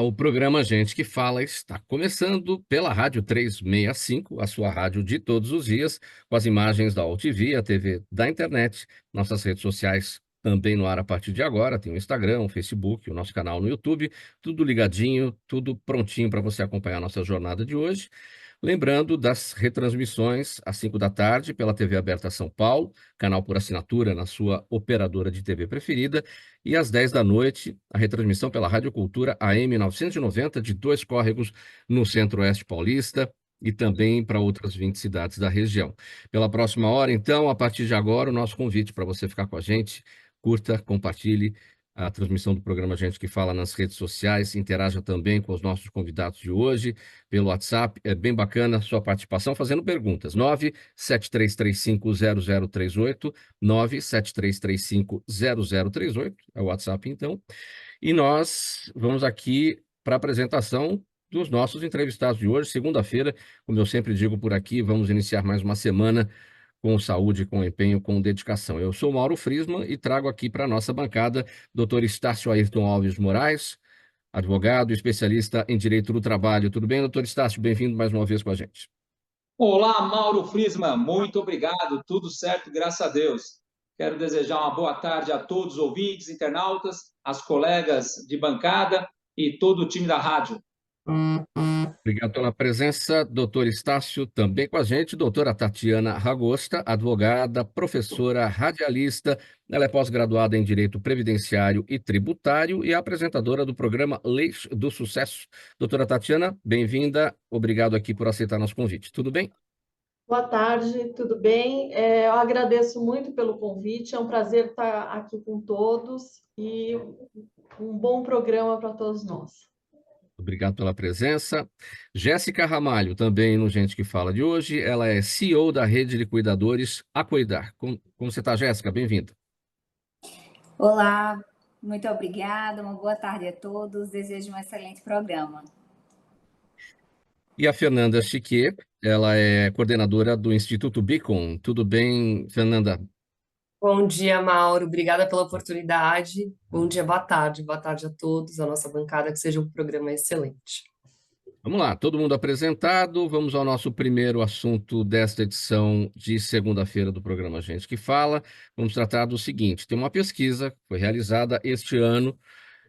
O programa Gente que Fala está começando pela Rádio 365, a sua rádio de todos os dias, com as imagens da UTV, a TV da internet, nossas redes sociais também no ar a partir de agora, tem o Instagram, o Facebook, o nosso canal no YouTube, tudo ligadinho, tudo prontinho para você acompanhar a nossa jornada de hoje. Lembrando das retransmissões às 5 da tarde pela TV Aberta São Paulo, canal por assinatura na sua operadora de TV preferida, e às 10 da noite, a retransmissão pela Rádio Cultura AM 990 de Dois Córregos, no Centro-Oeste Paulista, e também para outras 20 cidades da região. Pela próxima hora, então, a partir de agora, o nosso convite para você ficar com a gente, curta, compartilhe a transmissão do programa Gente que Fala nas redes sociais, interaja também com os nossos convidados de hoje pelo WhatsApp. É bem bacana a sua participação fazendo perguntas. 973350038, 973350038, é o WhatsApp então. E nós vamos aqui para a apresentação dos nossos entrevistados de hoje, segunda-feira, como eu sempre digo por aqui, vamos iniciar mais uma semana com saúde, com empenho, com dedicação. Eu sou Mauro Friesman e trago aqui para a nossa bancada Dr. Estácio Ayrton Alves Moraes, advogado, especialista em direito do trabalho. Tudo bem, doutor Estácio? Bem-vindo mais uma vez com a gente. Olá, Mauro Friesman, muito obrigado, tudo certo, graças a Deus. Quero desejar uma boa tarde a todos os ouvintes, internautas, as colegas de bancada e todo o time da rádio. Obrigado pela presença, doutor Estácio, também com a gente, doutora Tatiana Ragosta, advogada, professora, radialista, ela é pós-graduada em Direito Previdenciário e Tributário e apresentadora do programa Leis do Sucesso. Doutora Tatiana, bem-vinda, obrigado aqui por aceitar nosso convite, tudo bem? Boa tarde, tudo bem? Eu agradeço muito pelo convite, é um prazer estar aqui com todos e um bom programa para todos nós. Obrigado pela presença. Jéssica Ramalho, também no Gente que Fala de hoje, ela é CEO da rede de cuidadores A Cuidar. Como você está, Jéssica? Bem-vinda. Olá, muito obrigada, uma boa tarde a todos, desejo um excelente programa. E a Fernanda Chiquier, ela é coordenadora do Instituto Beacon. Tudo bem, Fernanda? Bom dia, Mauro. Obrigada pela oportunidade. Bom dia, boa tarde. Boa tarde a todos, a nossa bancada, que seja um programa excelente. Vamos lá, todo mundo apresentado. Vamos ao nosso primeiro assunto desta edição de segunda-feira do programa Gente que Fala. Vamos tratar do seguinte: tem uma pesquisa que foi realizada este ano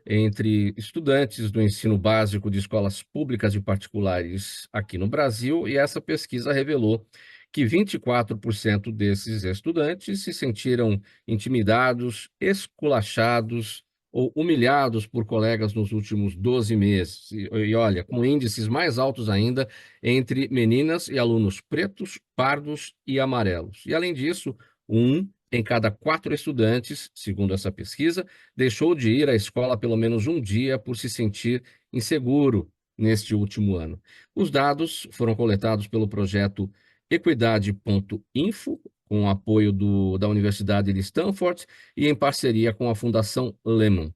entre estudantes do ensino básico de escolas públicas e particulares aqui no Brasil, e essa pesquisa revelou que 24% desses estudantes se sentiram intimidados, esculachados ou humilhados por colegas nos últimos 12 meses. E olha, com índices mais altos ainda entre meninas e alunos pretos, pardos e amarelos. E, além disso, um em cada 4 estudantes, segundo essa pesquisa, deixou de ir à escola pelo menos um dia por se sentir inseguro neste último ano. Os dados foram coletados pelo projeto Equidade.info, com o apoio da Universidade de Stanford e em parceria com a Fundação Lehman.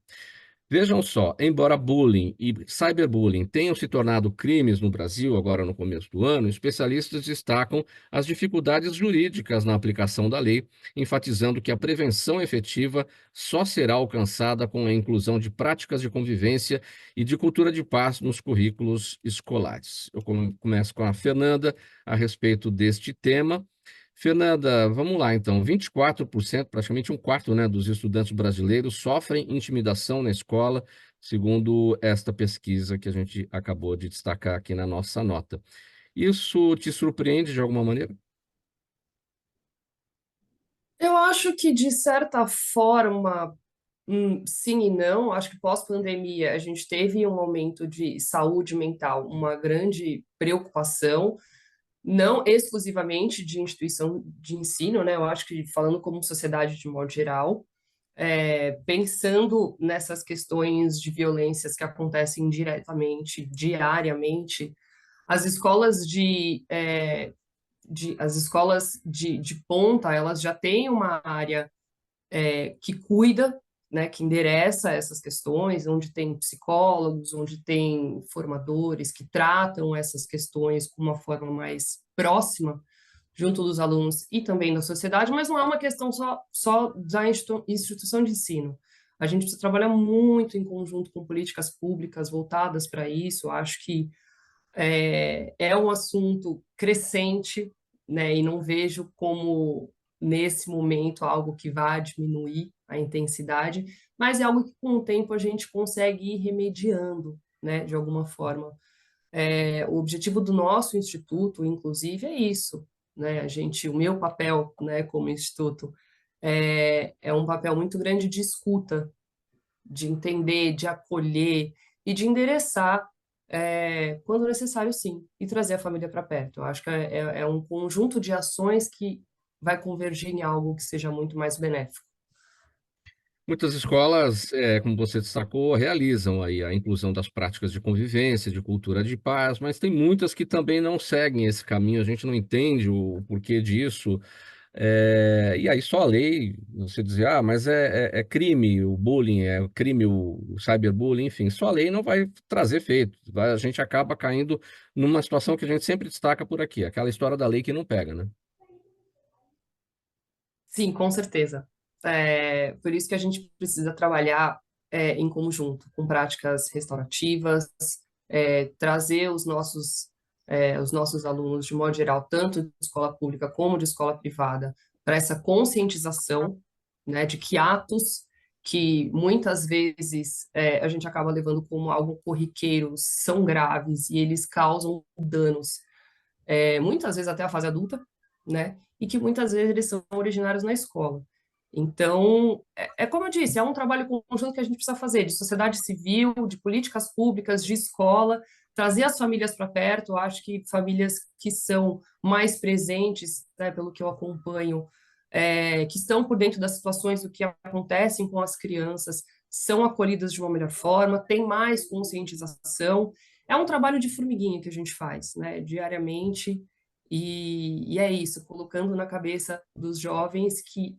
Vejam só, embora bullying e cyberbullying tenham se tornado crimes no Brasil agora no começo do ano, especialistas destacam as dificuldades jurídicas na aplicação da lei, enfatizando que a prevenção efetiva só será alcançada com a inclusão de práticas de convivência e de cultura de paz nos currículos escolares. Eu começo com a Fernanda a respeito deste tema. Fernanda, vamos lá então. 24%, praticamente um quarto, né, dos estudantes brasileiros sofrem intimidação na escola, segundo esta pesquisa que a gente acabou de destacar aqui na nossa nota. Isso te surpreende de alguma maneira? Eu acho que, de certa forma, sim e não. Acho que pós-pandemia a gente teve um momento de saúde mental, uma grande preocupação, não exclusivamente de instituição de ensino, né? Eu acho que falando como sociedade de modo geral, pensando nessas questões de violências que acontecem diretamente, diariamente, as escolas de ponta, elas já têm uma área que cuida, né, que endereça essas questões, onde tem psicólogos, onde tem formadores que tratam essas questões com uma forma mais próxima junto dos alunos e também da sociedade, mas não é uma questão só da instituição de ensino. A gente precisa trabalhar muito em conjunto com políticas públicas voltadas para isso. Eu acho que é um assunto crescente, né? E não vejo como, nesse momento, algo que vá diminuir a intensidade, mas é algo que, com o tempo, a gente consegue ir remediando, né? De alguma forma. O objetivo do nosso instituto, inclusive, é isso, né? O meu papel, né, como instituto, é um papel muito grande de escuta, de entender, de acolher e de endereçar, quando necessário, sim, e trazer a família para perto. Eu acho que é um conjunto de ações que vai convergir em algo que seja muito mais benéfico. Muitas escolas, como você destacou, realizam aí a inclusão das práticas de convivência, de cultura de paz, mas tem muitas que também não seguem esse caminho, a gente não entende o porquê disso. E aí só a lei, você dizer, mas é crime o bullying, é crime o cyberbullying, enfim, só a lei não vai trazer efeito. A gente acaba caindo numa situação que a gente sempre destaca por aqui, aquela história da lei que não pega, né? Sim, com certeza. Por isso que a gente precisa trabalhar em conjunto, com práticas restaurativas, trazer os nossos alunos, de modo geral, tanto de escola pública como de escola privada, para essa conscientização, né, de que atos que muitas vezes a gente acaba levando como algo corriqueiro são graves e eles causam danos, muitas vezes até a fase adulta, né? E que muitas vezes eles são originários na escola. Então, como eu disse, é um trabalho conjunto que a gente precisa fazer, de sociedade civil, de políticas públicas, de escola, trazer as famílias para perto. Eu acho que famílias que são mais presentes, né, pelo que eu acompanho, que estão por dentro das situações do que acontecem com as crianças, são acolhidas de uma melhor forma, tem mais conscientização. É um trabalho de formiguinha que a gente faz, né, diariamente, e é isso, colocando na cabeça dos jovens que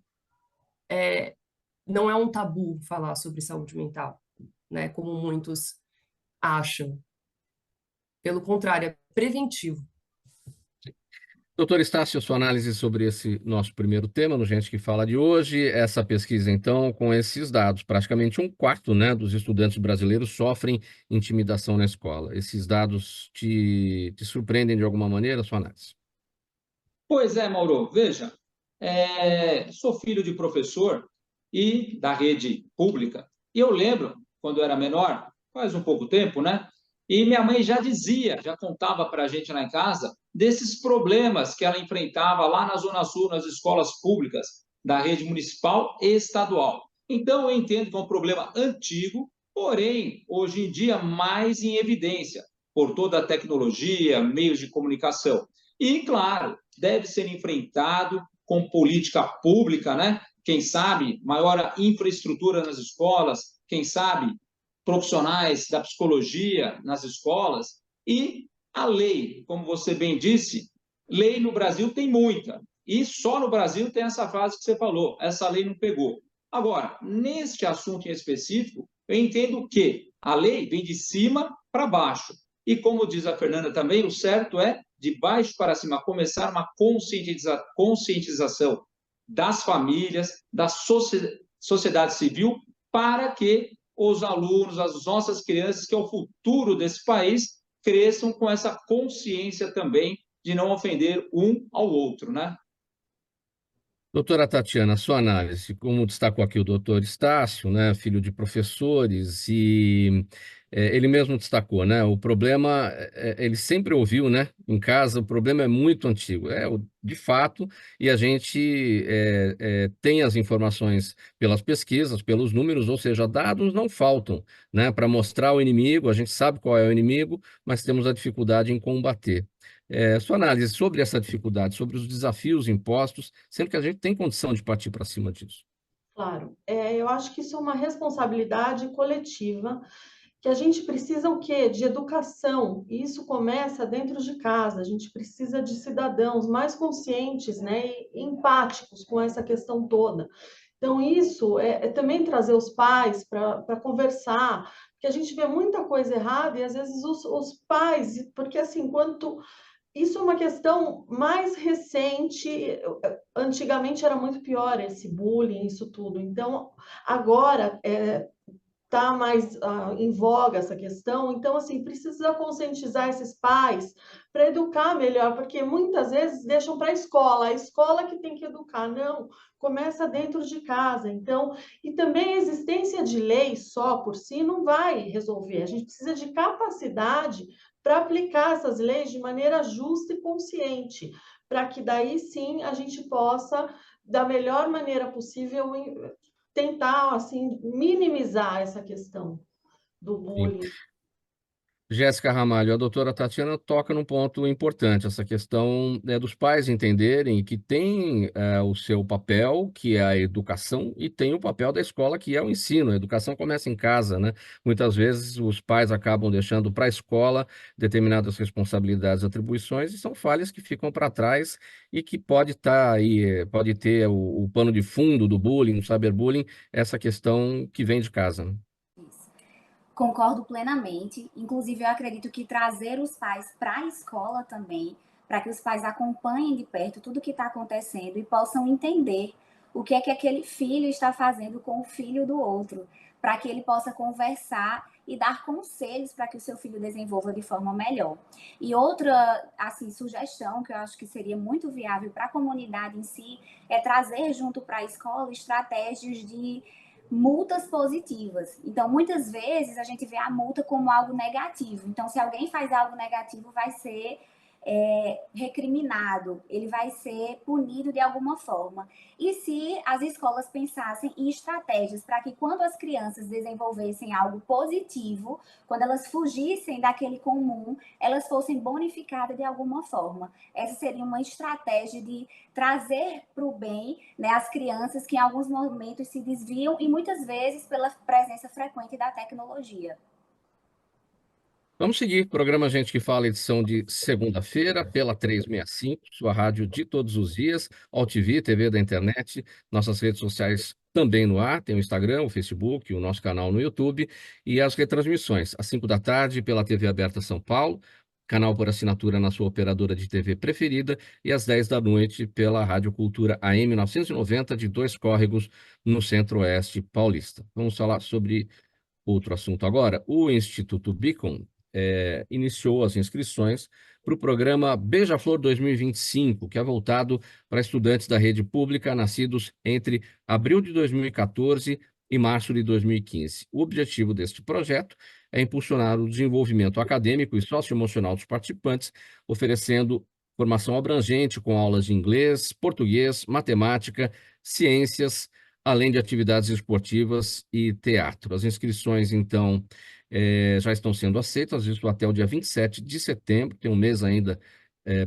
não é um tabu falar sobre saúde mental, né, como muitos acham. Pelo contrário, é preventivo. Doutor Estácio, sua análise sobre esse nosso primeiro tema, no Gente que Fala de hoje, essa pesquisa, então, com esses dados, praticamente um quarto, né, dos estudantes brasileiros sofrem intimidação na escola. Esses dados te surpreendem de alguma maneira, sua análise? Pois é, Mauro, veja, sou filho de professor e da rede pública. E eu lembro, quando eu era menor, faz um pouco tempo, né? E minha mãe já dizia, já contava para a gente lá em casa, desses problemas que ela enfrentava lá na Zona Sul, nas escolas públicas da rede municipal e estadual. Então, eu entendo que é um problema antigo, porém, hoje em dia, mais em evidência, por toda a tecnologia, meios de comunicação. E, claro, deve ser enfrentado com política pública, né? Quem sabe maior infraestrutura nas escolas, quem sabe profissionais da psicologia nas escolas e a lei, como você bem disse, lei no Brasil tem muita e só no Brasil tem essa frase que você falou, essa lei não pegou. Agora, neste assunto em específico, eu entendo que a lei vem de cima para baixo. E como diz a Fernanda também, o certo é de baixo para cima, começar uma conscientização das famílias, da sociedade civil, para que os alunos, as nossas crianças, que é o futuro desse país, cresçam com essa consciência também de não ofender um ao outro, né? Doutora Tatiana, sua análise, como destacou aqui o doutor Estácio, né, filho de professores, e ele mesmo destacou, né, o problema, ele sempre ouviu, né, em casa, o problema é muito antigo, de fato, e a gente tem as informações pelas pesquisas, pelos números, ou seja, dados não faltam, né, para mostrar o inimigo, a gente sabe qual é o inimigo, mas temos a dificuldade em combater. Sua análise sobre essa dificuldade, sobre os desafios impostos, sendo que a gente tem condição de partir para cima disso. Claro, eu acho que isso é uma responsabilidade coletiva, que a gente precisa o quê? De educação, e isso começa dentro de casa, a gente precisa de cidadãos mais conscientes, né, e empáticos com essa questão toda. Então, isso é também trazer os pais para conversar, porque a gente vê muita coisa errada e às vezes os pais, porque assim, quanto isso é uma questão mais recente. Antigamente era muito pior esse bullying, isso tudo. Então, agora está mais em voga essa questão. Então, assim, precisa conscientizar esses pais para educar melhor, porque muitas vezes deixam para a escola que tem que educar. Não, começa dentro de casa. Então, e também a existência de lei só por si não vai resolver. A gente precisa de capacidade para aplicar essas leis de maneira justa e consciente, para que daí sim a gente possa, da melhor maneira possível, tentar assim minimizar essa questão do Sim. bullying. Jéssica Ramalho, a doutora Tatiana toca num ponto importante, essa questão, dos pais entenderem que tem o seu papel, que é a educação, e tem o papel da escola, que é o ensino. A educação começa em casa, né? Muitas vezes os pais acabam deixando para a escola determinadas responsabilidades e atribuições, e são falhas que ficam para trás e que pode estar aí, pode ter o pano de fundo do bullying, do cyberbullying, essa questão que vem de casa, né? Isso. Concordo plenamente. Inclusive, eu acredito que trazer os pais para a escola também, para que os pais acompanhem de perto tudo o que está acontecendo e possam entender o que é que aquele filho está fazendo com o filho do outro, para que ele possa conversar e dar conselhos para que o seu filho desenvolva de forma melhor. E outra, assim, sugestão que eu acho que seria muito viável para a comunidade em si é trazer junto para a escola estratégias de multas positivas. Então, muitas vezes a gente vê a multa como algo negativo. Então, se alguém faz algo negativo, vai ser recriminado, ele vai ser punido de alguma forma. E se as escolas pensassem em estratégias para que quando as crianças desenvolvessem algo positivo, quando elas fugissem daquele comum, elas fossem bonificadas de alguma forma. Essa seria uma estratégia de trazer para o bem, né, as crianças que em alguns momentos se desviam e muitas vezes pela presença frequente da tecnologia. Vamos seguir. Programa Gente que Fala, edição de segunda-feira, pela 365, sua rádio de todos os dias, AltV, TV da internet, nossas redes sociais também no ar, tem o Instagram, o Facebook, o nosso canal no YouTube e as retransmissões, às 5 da tarde, pela TV Aberta São Paulo, canal por assinatura na sua operadora de TV preferida, e às 10 da noite, pela Rádio Cultura AM 990, de Dois Córregos, no Centro-Oeste paulista. Vamos falar sobre outro assunto agora. O Instituto Beacon iniciou as inscrições para o programa Beija-Flor 2025, que é voltado para estudantes da rede pública nascidos entre abril de 2014 e março de 2015. O objetivo deste projeto é impulsionar o desenvolvimento acadêmico e socioemocional dos participantes, oferecendo formação abrangente com aulas de inglês, português, matemática, ciências, além de atividades esportivas e teatro. As inscrições, então, já estão sendo aceitas, isso até o dia 27 de setembro, tem um mês ainda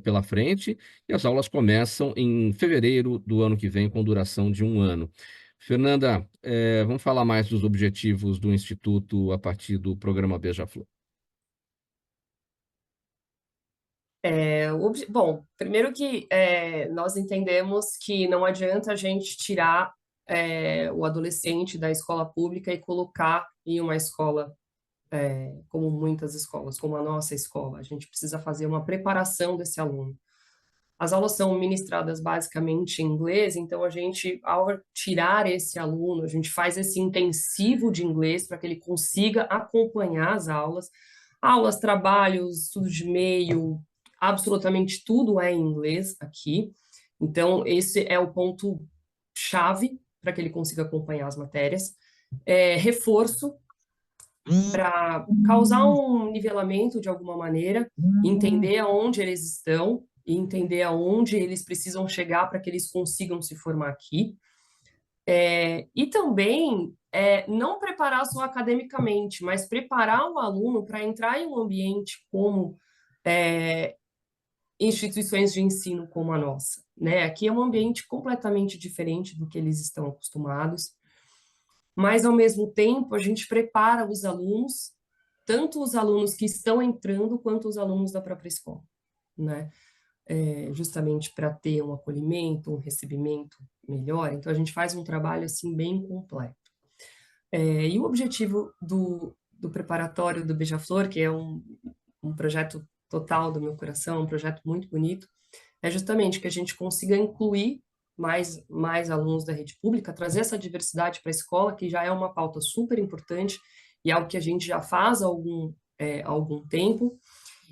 pela frente, e as aulas começam em fevereiro do ano que vem, com duração de 1 ano. Fernanda, vamos falar mais dos objetivos do Instituto a partir do programa Beija-Flor. Bom, primeiro que nós entendemos que não adianta a gente tirar o adolescente da escola pública e colocar em uma escola como muitas escolas, como a nossa escola. A gente precisa fazer uma preparação desse aluno. As aulas são ministradas basicamente em inglês, então a gente, ao tirar esse aluno, a gente faz esse intensivo de inglês para que ele consiga acompanhar as aulas. Aulas, trabalhos, estudo de meio, absolutamente tudo é em inglês aqui. Então, esse é o ponto chave para que ele consiga acompanhar as matérias. Reforço para causar um nivelamento de alguma maneira, entender aonde eles estão e entender aonde eles precisam chegar para que eles consigam se formar aqui. E também não preparar só academicamente, mas preparar o aluno para entrar em um ambiente como instituições de ensino como a nossa, né? Aqui é um ambiente completamente diferente do que eles estão acostumados, mas ao mesmo tempo a gente prepara os alunos, tanto os alunos que estão entrando quanto os alunos da própria escola, né? Justamente para ter um acolhimento, um recebimento melhor. Então a gente faz um trabalho assim bem completo. E o objetivo do preparatório do Beija-Flor, que é um projeto total do meu coração, é um projeto muito bonito, é justamente que a gente consiga incluir mais alunos da rede pública, trazer essa diversidade para a escola, que já é uma pauta super importante e algo que a gente já faz há algum tempo.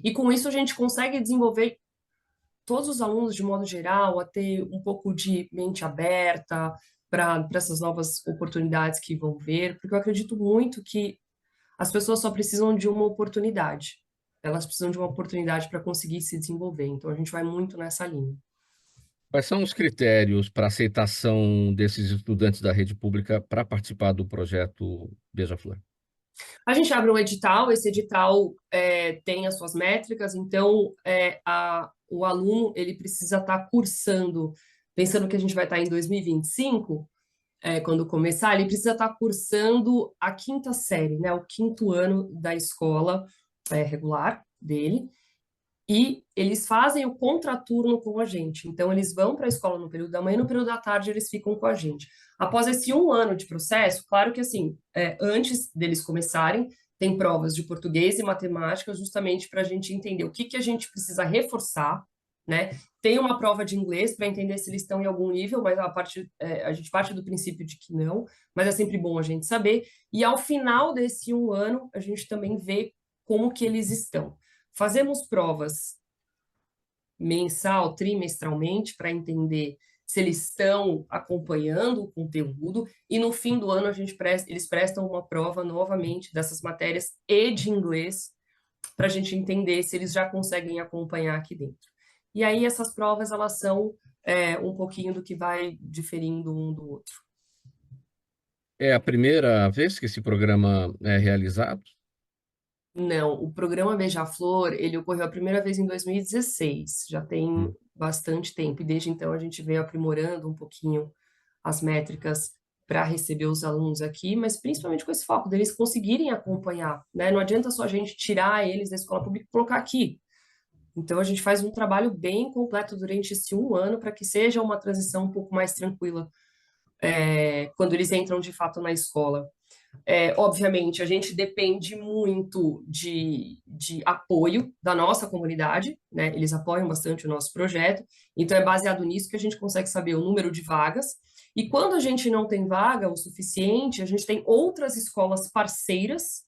E com isso a gente consegue desenvolver todos os alunos, de modo geral, a ter um pouco de mente aberta para essas novas oportunidades que vão vir, porque eu acredito muito que as pessoas só precisam de uma oportunidade. Elas precisam de uma oportunidade para conseguir se desenvolver. Então, a gente vai muito nessa linha. Quais são os critérios para aceitação desses estudantes da rede pública para participar do projeto Beija-Flor? A gente abre um edital, esse edital tem as suas métricas, então o aluno ele precisa estar cursando, pensando que a gente vai estar em 2025, quando começar, ele precisa estar cursando a quinta série, né, o quinto ano da escola regular dele, e eles fazem o contraturno com a gente. Então, eles vão para a escola no período da manhã e no período da tarde eles ficam com a gente. Após esse 1 ano de processo, claro que assim, antes deles começarem, tem provas de português e matemática, justamente para a gente entender o que a gente precisa reforçar, né? Tem uma prova de inglês para entender se eles estão em algum nível, mas a gente parte do princípio de que não, mas é sempre bom a gente saber. E ao final desse 1 ano, a gente também vê como que eles estão. Fazemos provas mensal, trimestralmente, para entender se eles estão acompanhando o conteúdo, e no fim do ano eles prestam uma prova novamente dessas matérias e de inglês, para a gente entender se eles já conseguem acompanhar aqui dentro. E aí essas provas, elas são um pouquinho do que vai diferindo um do outro. É a primeira vez que esse programa é realizado? Não, o programa Beija-Flor, ele ocorreu a primeira vez em 2016, já tem Hum. bastante tempo, e desde então a gente veio aprimorando um pouquinho as métricas para receber os alunos aqui, mas principalmente com esse foco deles conseguirem acompanhar, né? Não adianta só a gente tirar eles da escola pública e colocar aqui. Então a gente faz um trabalho bem completo durante esse 1 ano para que seja uma transição um pouco mais tranquila, quando eles entram de fato na escola. Obviamente, a gente depende muito de apoio da nossa comunidade, né? Eles apoiam bastante o nosso projeto, então é baseado nisso que a gente consegue saber o número de vagas. E quando a gente não tem vaga o suficiente, a gente tem outras escolas parceiras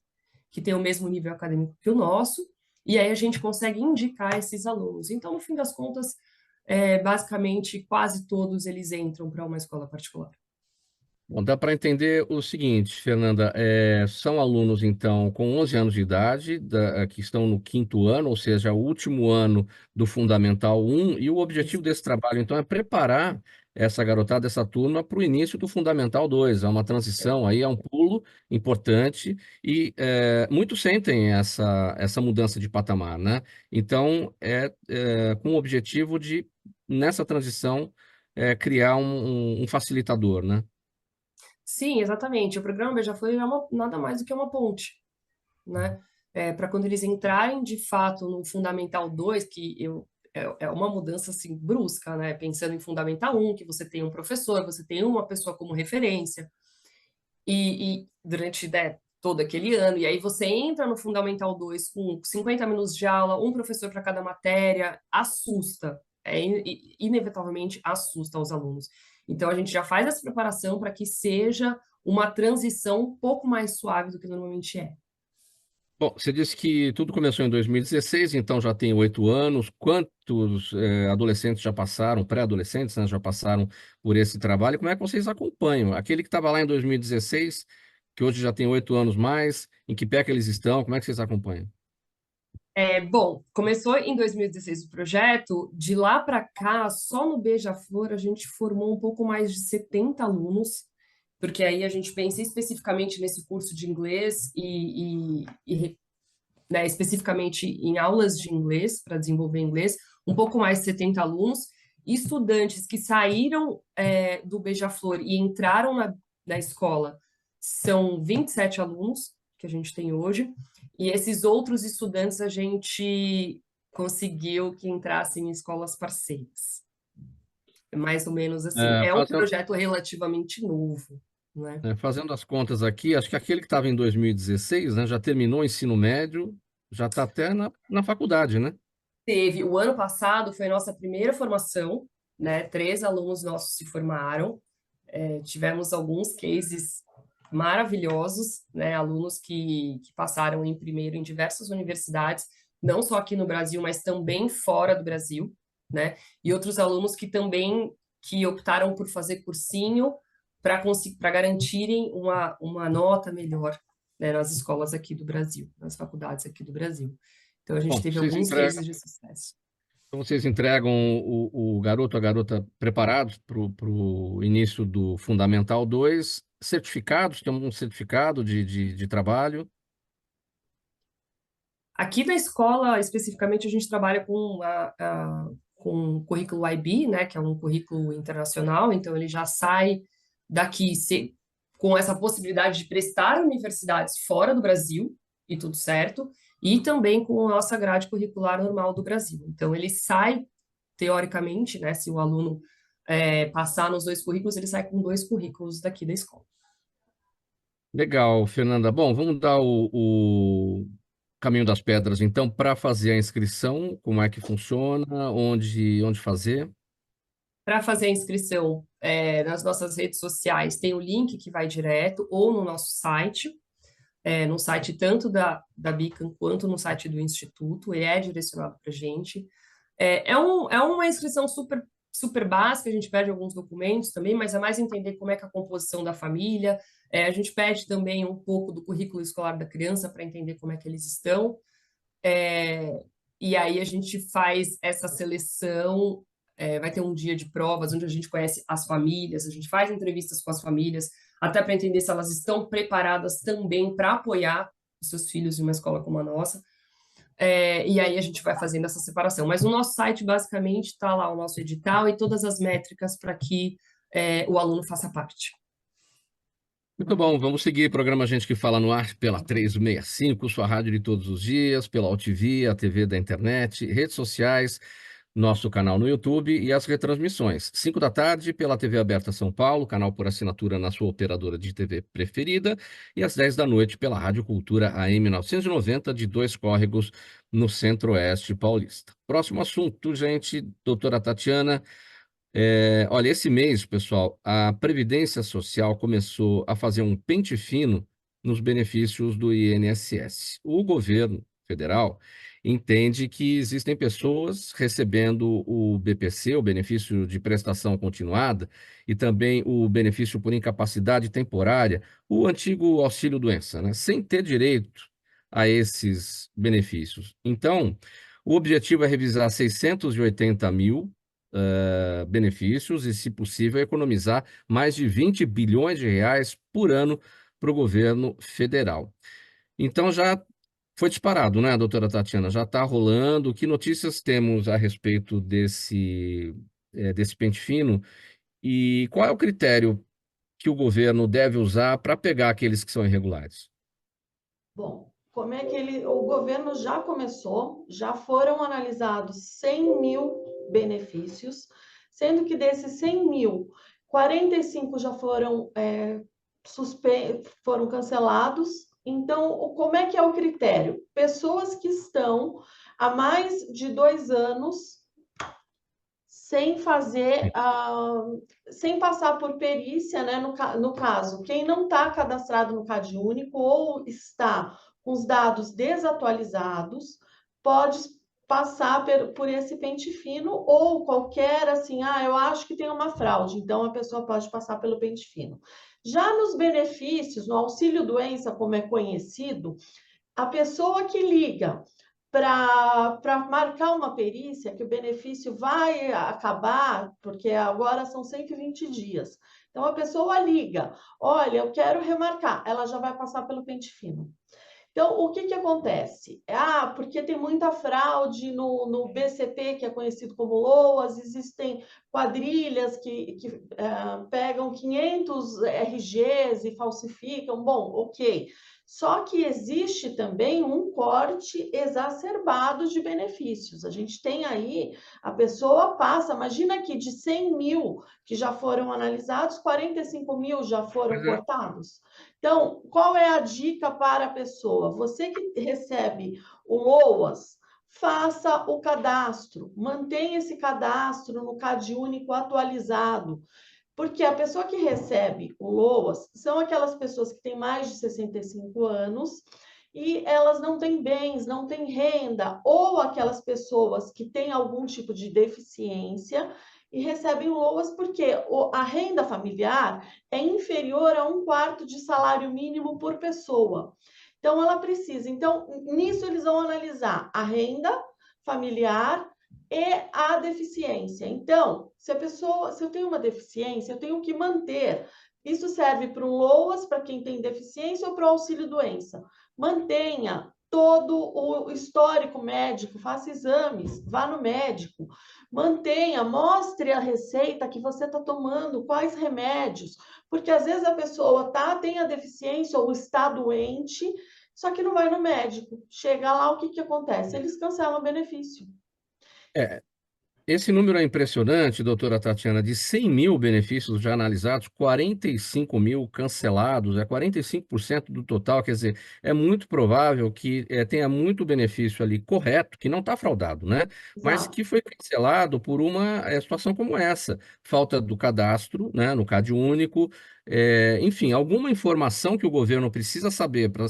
que têm o mesmo nível acadêmico que o nosso, e aí a gente consegue indicar esses alunos. Então, no fim das contas, basicamente, quase todos eles entram para uma escola particular. Bom, dá para entender o seguinte, Fernanda, são alunos, então, com 11 anos de idade, que estão no quinto ano, ou seja, o último ano do Fundamental 1, e o objetivo desse trabalho, então, é preparar essa garotada, essa turma, para o início do Fundamental 2. É uma transição aí, é um pulo importante, e muitos sentem essa mudança de patamar, né? Então, com o objetivo de, nessa transição, criar um facilitador, né? Sim, exatamente. O programa Beija-Flor é nada mais do que uma ponte, né? Para quando eles entrarem de fato no Fundamental 2, é uma mudança assim brusca, né? Pensando em Fundamental 1, que você tem um professor, você tem uma pessoa como referência, e durante, né, todo aquele ano, e aí você entra no Fundamental 2 com 50 minutos de aula, um professor para cada matéria, assusta, inevitavelmente assusta os alunos. Então a gente já faz essa preparação para que seja uma transição um pouco mais suave do que normalmente é. Bom, você disse que tudo começou em 2016, então já tem 8 anos. Quantos adolescentes já passaram, pré-adolescentes, né, já passaram por esse trabalho? Como é que vocês acompanham? Aquele que estava lá em 2016, que hoje já tem 8 anos mais, em que pé que eles estão? Como é que vocês acompanham? Bom, começou em 2016 o projeto, de lá para cá, só no Beija-Flor a gente formou um pouco mais de 70 alunos, porque aí a gente pensa especificamente nesse curso de inglês né, especificamente em aulas de inglês, para desenvolver inglês, um pouco mais de 70 alunos, estudantes que saíram do Beija-Flor e entraram na escola, são 27 alunos que a gente tem hoje, e esses outros estudantes a gente conseguiu que entrassem em escolas parceiras. É mais ou menos assim. É, É um fazendo, projeto relativamente novo, né? fazendo as contas aqui, acho que aquele que estava em 2016, né, já terminou o ensino médio Já está até na faculdade, né? Teve, o ano passado foi a nossa primeira formação, né? 3 alunos nossos se formaram. Tivemos alguns cases maravilhosos, né? Alunos que passaram em primeiro em diversas universidades, não só aqui no Brasil, mas também fora do Brasil, né? E outros alunos que também que optaram por fazer cursinho para garantirem uma nota melhor, né, nas escolas aqui do Brasil, nas faculdades aqui do Brasil. Então a gente Bom, teve alguns cases de sucesso. vocês entregam o garoto, a garota preparados para o início do Fundamental 2, certificados, tem um certificado de trabalho. Aqui na escola, especificamente, a gente trabalha com o currículo IB, né, que é um currículo internacional, então ele já sai daqui com essa possibilidade de prestar universidades fora do Brasil, e tudo certo, e também com a nossa grade curricular normal do Brasil. Então ele sai, teoricamente, né, se o aluno passar nos 2 currículos, ele sai com 2 currículos daqui da escola. Legal, Fernanda. Bom, vamos dar o caminho das pedras, então, para fazer a inscrição, como é que funciona, onde fazer. Para fazer a inscrição nas nossas redes sociais, tem o link que vai direto, ou no nosso site, no site tanto da Beacon quanto no site do Instituto, ele é direcionado para a gente. É uma inscrição super, super básica, a gente pede alguns documentos também, mas é mais entender como é que é a composição da família. A gente pede também um pouco do currículo escolar da criança para entender como é que eles estão. E aí a gente faz essa seleção, vai ter um dia de provas onde a gente conhece as famílias, a gente faz entrevistas com as famílias, até para entender se elas estão preparadas também para apoiar os seus filhos em uma escola como a nossa. E aí a gente vai fazendo essa separação. Mas no nosso site, basicamente, está lá o nosso edital e todas as métricas para que o aluno faça parte. Muito bom, vamos seguir o programa Gente que Fala no Ar pela 365, sua rádio de todos os dias, pela UTV, a TV da internet, redes sociais, nosso canal no YouTube e as retransmissões. 5 da tarde pela TV Aberta São Paulo, canal por assinatura na sua operadora de TV preferida, e às 10 da noite pela Rádio Cultura AM 990 de Dois Córregos, no Centro-Oeste paulista. Próximo assunto, gente, doutora Tatiana. Olha, esse mês, pessoal, a Previdência Social começou a fazer um pente fino nos benefícios do INSS. O governo federal entende que existem pessoas recebendo o BPC, o benefício de prestação continuada, e também o benefício por incapacidade temporária, o antigo auxílio-doença, né, sem ter direito a esses benefícios. Então, o objetivo é revisar 680 mil benefícios e, se possível, economizar mais de 20 bilhões de reais por ano para o governo federal. Então, já foi disparado, né, doutora Tatiana? Já está rolando. Que notícias temos a respeito desse pente fino? E qual é o critério que o governo deve usar para pegar aqueles que são irregulares? Bom, como é que o governo já começou, já foram analisados 100 mil benefícios, sendo que desses 100 mil, 45 já foram cancelados. Então, como é que é o critério? Pessoas que estão há mais de 2 anos sem fazer, sem passar por perícia, né? No caso, quem não está cadastrado no CadÚnico ou está com os dados desatualizados, pode passar por esse pente fino, ou qualquer assim, eu acho que tem uma fraude, então a pessoa pode passar pelo pente fino. Já nos benefícios, no auxílio-doença, como é conhecido, a pessoa que liga para marcar uma perícia, que o benefício vai acabar, porque agora são 120 dias. Então, a pessoa liga, olha, eu quero remarcar, ela já vai passar pelo pente fino. Então, o que acontece? Porque tem muita fraude no BCP, que é conhecido como LOAS, existem quadrilhas que pegam 500 RGs e falsificam. Bom, ok. Só que existe também um corte exacerbado de benefícios. A gente tem aí, a pessoa passa, imagina que de 100 mil que já foram analisados, 45 mil já foram cortados. Então, qual é a dica para a pessoa? Você que recebe o LOAS, faça o cadastro, mantenha esse cadastro no CadÚnico atualizado, porque a pessoa que recebe o LOAS são aquelas pessoas que têm mais de 65 anos e elas não têm bens, não têm renda, ou aquelas pessoas que têm algum tipo de deficiência e recebem o LOAS porque a renda familiar é inferior a 1/4 de salário mínimo por pessoa. Então, ela precisa. Então, nisso eles vão analisar a renda familiar e a deficiência. Então, se eu tenho uma deficiência, eu tenho que manter. Isso serve para o LOAS, para quem tem deficiência, ou para o auxílio-doença. Mantenha todo o histórico médico, faça exames, vá no médico, mantenha, mostre a receita que você está tomando, quais remédios, porque às vezes a pessoa tem a deficiência ou está doente, só que não vai no médico. Chega lá, o que que acontece? Eles cancelam o benefício. É, esse número é impressionante, doutora Tatiana, de 100 mil benefícios já analisados, 45 mil cancelados, é 45% do total, quer dizer, é muito provável que tenha muito benefício ali correto, que não está fraudado, né? Mas Exato. que foi cancelado por uma situação como essa, falta do cadastro, né, no CadÚnico, enfim, alguma informação que o governo precisa saber para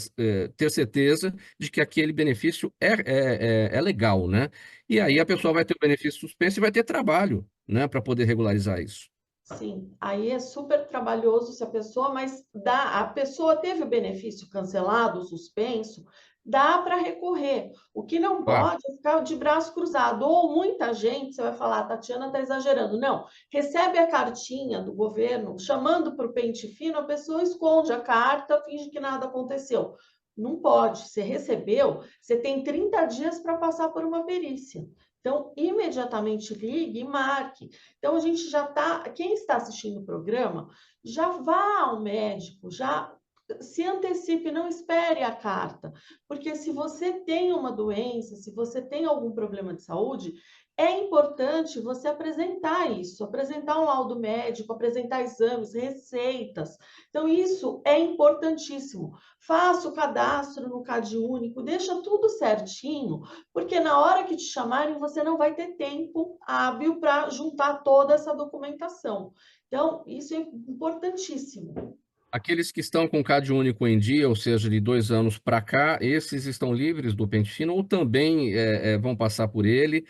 ter certeza de que aquele benefício é legal, né? E aí a pessoa vai ter o benefício suspenso e vai ter trabalho, né, para poder regularizar isso. Sim, aí é super trabalhoso se a pessoa, mas a pessoa teve o benefício cancelado, suspenso, dá para recorrer. O que não Claro. pode é ficar de braço cruzado. Ou muita gente, você vai falar, a Tatiana está exagerando. Não, recebe a cartinha do governo chamando para o pente fino, a pessoa esconde a carta, finge que nada aconteceu. Não pode. Você recebeu, você tem 30 dias para passar por uma perícia. Então, imediatamente ligue e marque. Então, a gente já está. Quem está assistindo o programa, já vá ao médico, já se antecipe, não espere a carta. Porque se você tem uma doença, se você tem algum problema de saúde, é importante você apresentar isso, apresentar um laudo médico, apresentar exames, receitas. Então, isso é importantíssimo. Faça o cadastro no CadÚnico, deixa tudo certinho, porque na hora que te chamarem, você não vai ter tempo hábil para juntar toda essa documentação. Então, isso é importantíssimo. Aqueles que estão com o CadÚnico em dia, ou seja, de 2 anos para cá, esses estão livres do pente fino ou também vão passar por ele,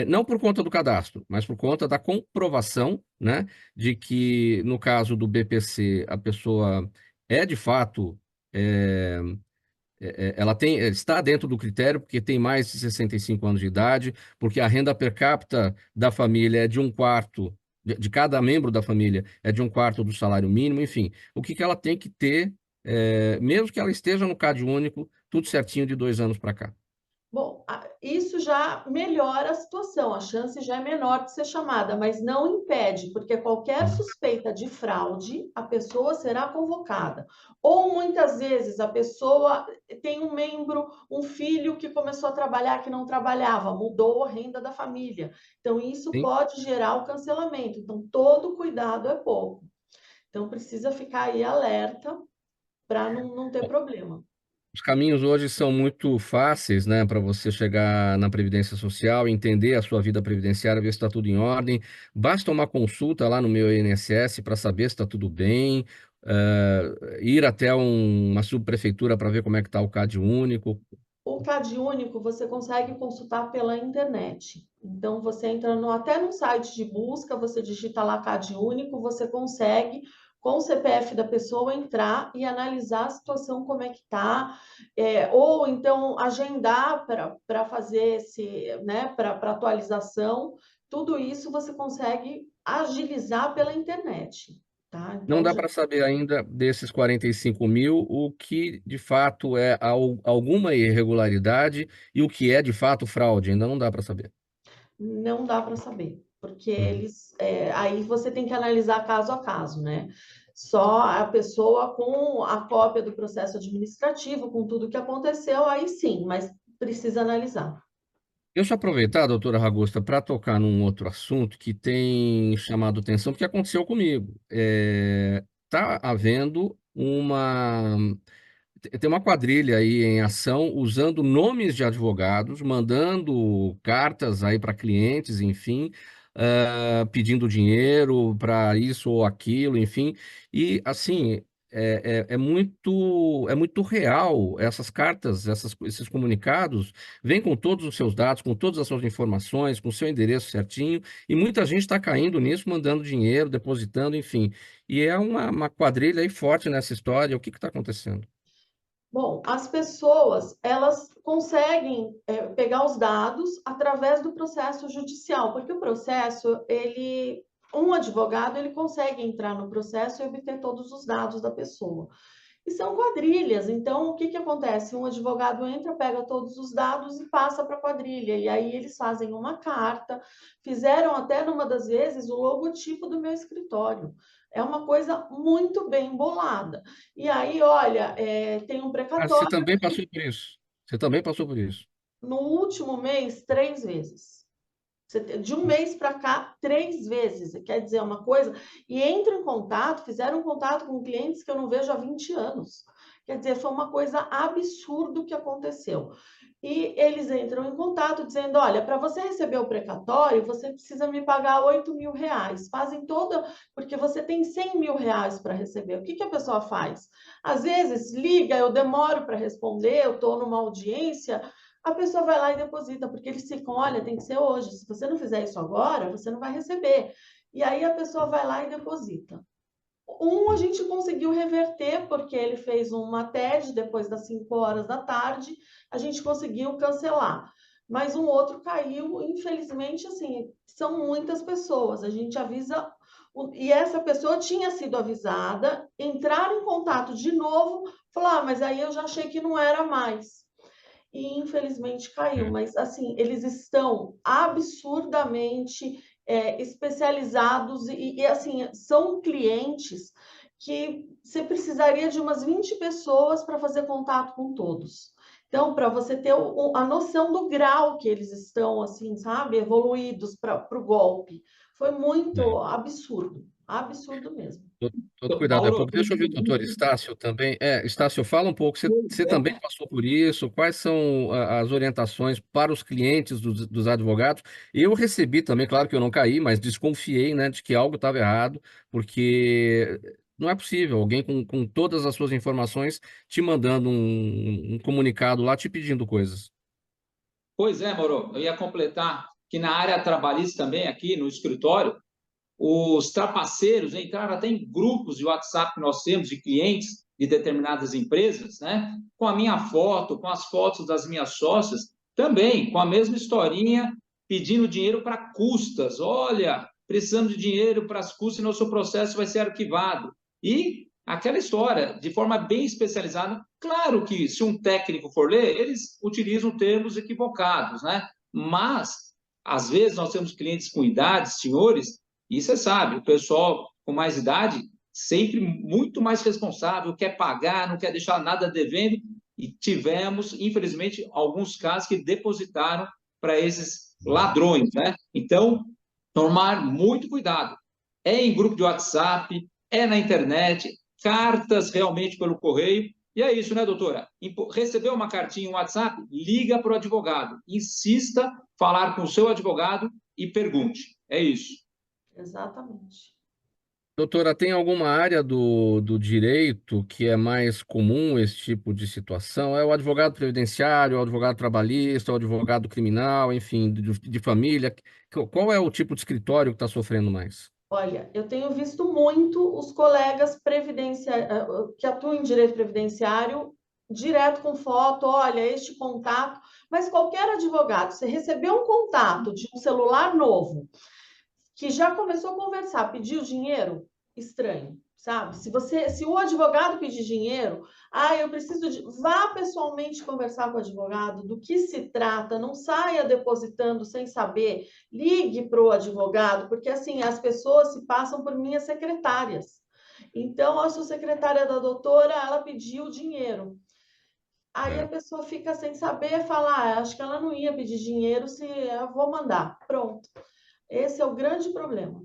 não por conta do cadastro, mas por conta da comprovação, né, de que, no caso do BPC, a pessoa é de fato. é, Ela está dentro do critério porque tem mais de 65 anos de idade, porque a renda per capita da família é de 1/4, de cada membro da família é de 1/4 do salário mínimo, enfim. O que que ela tem que ter, mesmo que ela esteja no CadÚnico, tudo certinho de 2 anos para cá. Bom, isso já melhora a situação, a chance já é menor de ser chamada, mas não impede, porque qualquer suspeita de fraude, a pessoa será convocada. Ou muitas vezes a pessoa tem um membro, um filho que começou a trabalhar que não trabalhava, mudou a renda da família. Então, isso Sim. pode gerar o cancelamento. Então, todo cuidado é pouco. Então, precisa ficar aí alerta para não ter problema. Os caminhos hoje são muito fáceis, né, para você chegar na Previdência Social, entender a sua vida previdenciária, ver se está tudo em ordem. Basta uma consulta lá no meu INSS para saber se está tudo bem, ir até uma subprefeitura para ver como é que está o CadÚnico. O CadÚnico você consegue consultar pela internet. Então, você entra até no site de busca, você digita lá CadÚnico, você consegue, com o CPF da pessoa, entrar e analisar a situação, como é que está, ou então agendar para fazer né, para atualização. Tudo isso você consegue agilizar pela internet. Tá? Não Então, dá para saber ainda desses 45 mil o que de fato é alguma irregularidade e o que é de fato fraude. Ainda não dá para saber. não dá para saber, porque Uhum. aí você tem que analisar caso a caso, né? Só a pessoa com a cópia do processo administrativo, com tudo que aconteceu, aí sim, mas precisa analisar. Deixa eu aproveitar, doutora Ragusta, para tocar num outro assunto que tem chamado atenção, porque aconteceu comigo. Está havendo uma tem uma quadrilha aí em ação usando nomes de advogados, mandando cartas aí para clientes, enfim, pedindo dinheiro para isso ou aquilo, enfim. E assim, é muito real essas cartas, esses comunicados, vêm com todos os seus dados, com todas as suas informações, com o seu endereço certinho, e muita gente está caindo nisso, mandando dinheiro, depositando, enfim. E é uma quadrilha aí forte nessa história. O que está acontecendo? Bom, as pessoas, elas conseguem pegar os dados através do processo judicial, porque o processo, um advogado, ele consegue entrar no processo e obter todos os dados da pessoa. E são quadrilhas, então o que que acontece? Um advogado entra, pega todos os dados e passa para a quadrilha, e aí eles fazem uma carta, fizeram até numa das vezes o logotipo do meu escritório. É uma coisa muito bem bolada. E aí, olha, tem um Ah, você precatório também passou por isso. Você também passou por isso. no último mês 3 vezes. De um mês para cá, 3 vezes. Quer dizer uma coisa? E entram em contato, fizeram contato com clientes que eu não vejo há 20 anos. Quer dizer, foi uma coisa absurda o que aconteceu. E eles entram em contato dizendo: olha, para você receber o precatório, você precisa me pagar 8.000 reais. Fazem toda, porque você tem 100.000 reais para receber. O que que a pessoa faz? Às vezes liga, eu demoro para responder, eu estou numa audiência, a pessoa vai lá e deposita, porque eles ficam: olha, tem que ser hoje, se você não fizer isso agora, você não vai receber. E aí a pessoa vai lá e deposita. A gente conseguiu reverter, porque ele fez uma TED depois das 5 horas da tarde, a gente conseguiu cancelar. Mas um outro caiu, infelizmente, assim, são muitas pessoas, a gente avisa, e essa pessoa tinha sido avisada, entrar em contato de novo, falar: mas aí eu já achei que não era mais, e infelizmente caiu. É. Mas assim, eles estão absurdamente especializados assim, são clientes que você precisaria de umas 20 pessoas para fazer contato com todos. Então, para você ter a noção do grau que eles estão, assim, sabe, evoluídos para o golpe, foi muito É. absurdo, absurdo mesmo. Todo cuidado é Mauro, pouco. Deixa eu ouvir o doutor Estácio também. Estácio, fala um pouco. Você é, também passou por isso? Quais são as orientações para os clientes dos advogados? Eu recebi também, claro que eu não caí, mas desconfiei, né, de que algo estava errado, porque não é possível alguém com todas as suas informações te mandando um comunicado lá te pedindo coisas. pois é, Mauro, eu ia completar que na área trabalhista também, aqui no escritório, os trapaceiros entraram até em grupos de WhatsApp que nós temos de clientes de determinadas empresas, né? Com a minha foto, com as fotos das minhas sócias, também com a mesma historinha, pedindo dinheiro para custas. Olha, precisamos de dinheiro para as custas e nosso processo vai ser arquivado. E aquela história, de forma bem especializada, claro que se um técnico for ler, eles utilizam termos equivocados, né? Mas, às vezes, nós temos clientes com idade, senhores, e você sabe, o pessoal com mais idade sempre muito mais responsável, quer pagar, não quer deixar nada devendo, e tivemos, infelizmente, alguns casos que depositaram para esses ladrões, né? Então, tomar muito cuidado. É em grupo de WhatsApp, é na internet, cartas realmente pelo correio. E é isso, né, doutora? Recebeu uma cartinha, um WhatsApp, liga para o advogado. Insista falar com o seu advogado e pergunte. É isso. Exatamente. Doutora, tem alguma área do direito que é mais comum esse tipo de situação? É o advogado previdenciário, o advogado trabalhista, o advogado criminal, enfim, de família? Qual é o tipo de escritório que está sofrendo mais? Olha, eu tenho visto muito os colegas que atuam em direito previdenciário, direto com foto: olha, este contato, mas qualquer advogado, você recebeu um contato de um celular novo, que já começou a conversar, pediu dinheiro, estranho, sabe? Se o advogado pedir dinheiro, eu preciso de, vá pessoalmente conversar com o advogado, do que se trata, não saia depositando sem saber, ligue para o advogado, porque assim, as pessoas se passam por minhas secretárias. Então, a sua secretária da doutora, ela pediu dinheiro. Aí a É. pessoa fica sem saber, fala: acho que ela não ia pedir dinheiro, se eu vou mandar. Pronto. Esse é o grande problema.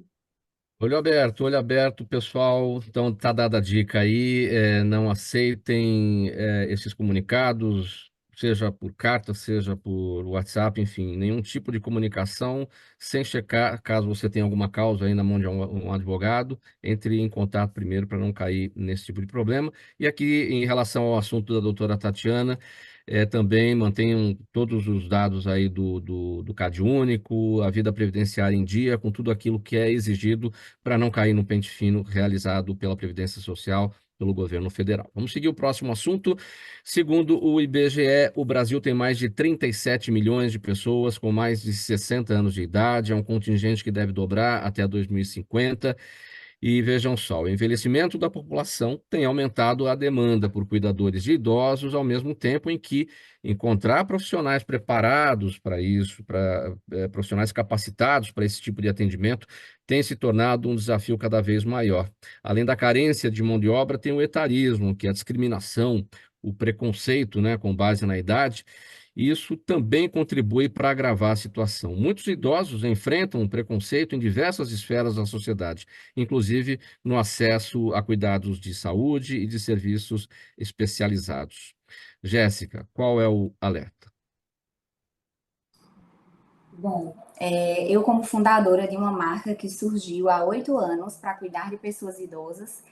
Olho aberto, pessoal. Então, tá dada a dica aí. Não aceitem esses comunicados, seja por carta, seja por WhatsApp, enfim, nenhum tipo de comunicação sem checar. Caso você tenha alguma causa aí na mão de um advogado, entre em contato primeiro para não cair nesse tipo de problema. E aqui, em relação ao assunto da doutora Tatiana, também mantenham todos os dados aí do Cade Único, a vida previdenciária em dia, com tudo aquilo que é exigido para não cair no pente fino realizado pela Previdência Social, pelo governo federal. Vamos seguir o próximo assunto. Segundo o IBGE, o Brasil tem mais de 37 milhões de pessoas com mais de 60 anos de idade, é um contingente que deve dobrar até 2050. E vejam só, o envelhecimento da população tem aumentado a demanda por cuidadores de idosos, ao mesmo tempo em que encontrar profissionais preparados para isso, profissionais capacitados para esse tipo de atendimento, tem se tornado um desafio cada vez maior. Além da carência de mão de obra, tem o etarismo, que é a discriminação, o preconceito, né, com base na idade. E isso também contribui para agravar a situação. Muitos idosos enfrentam preconceito em diversas esferas da sociedade, inclusive no acesso a cuidados de saúde e de serviços especializados. Jéssica, qual é o alerta? Bom, eu como fundadora de uma marca que surgiu há 8 anos para cuidar de pessoas idosas,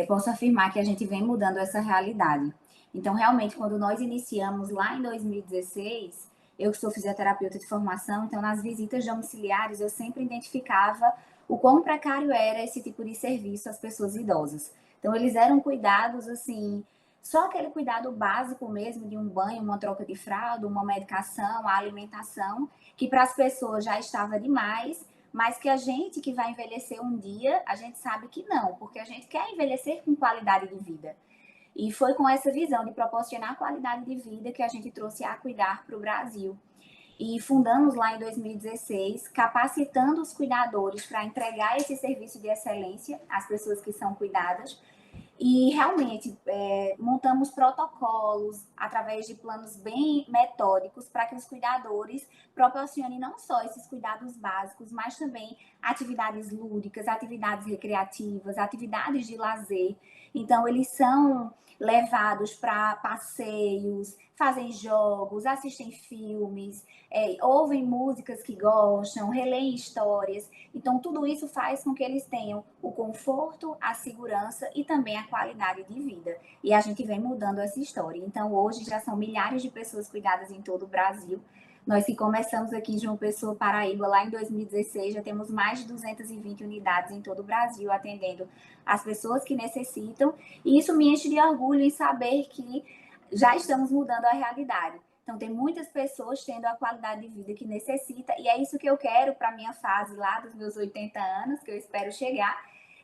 posso afirmar que a gente vem mudando essa realidade. Então, realmente, quando nós iniciamos lá em 2016, eu que sou fisioterapeuta de formação, então nas visitas domiciliares eu sempre identificava o quão precário era esse tipo de serviço às pessoas idosas. Então, eles eram cuidados assim, só aquele cuidado básico mesmo de um banho, uma troca de fralda, uma medicação, a alimentação, que para as pessoas já estava demais, mas que a gente que vai envelhecer um dia, a gente sabe que não, porque a gente quer envelhecer com qualidade de vida. E foi com essa visão de proporcionar qualidade de vida que a gente trouxe a Cuidar para o Brasil. E fundamos lá em 2016, capacitando os cuidadores para entregar esse serviço de excelência às pessoas que são cuidadas, e realmente montamos protocolos através de planos bem metódicos para que os cuidadores proporcionem não só esses cuidados básicos, mas também atividades lúdicas, atividades recreativas, atividades de lazer. Então, eles são levados para passeios, fazem jogos, assistem filmes, ouvem músicas que gostam, releem histórias. Então, tudo isso faz com que eles tenham o conforto, a segurança e também a qualidade de vida. E a gente vem mudando essa história. Então, hoje já são milhares de pessoas cuidadas em todo o Brasil. Nós que começamos aqui em João Pessoa, Paraíba, lá em 2016, já temos mais de 220 unidades em todo o Brasil, atendendo as pessoas que necessitam. E isso me enche de orgulho em saber que já estamos mudando a realidade. Então, tem muitas pessoas tendo a qualidade de vida que necessita, e é isso que eu quero para a minha fase lá dos meus 80 anos, que eu espero chegar,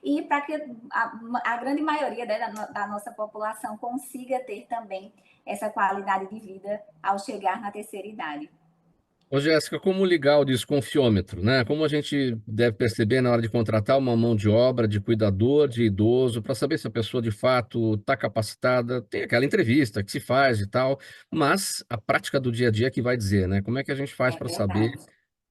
e para que a grande maioria da nossa população consiga ter também essa qualidade de vida ao chegar na terceira idade. Ô, Jéssica, como ligar o desconfiômetro, né? Como a gente deve perceber na hora de contratar uma mão de obra de cuidador, de idoso, para saber se a pessoa de fato está capacitada, tem aquela entrevista que se faz e tal, mas a prática do dia a dia é que vai dizer, né? Como é que a gente faz É para saber verdade.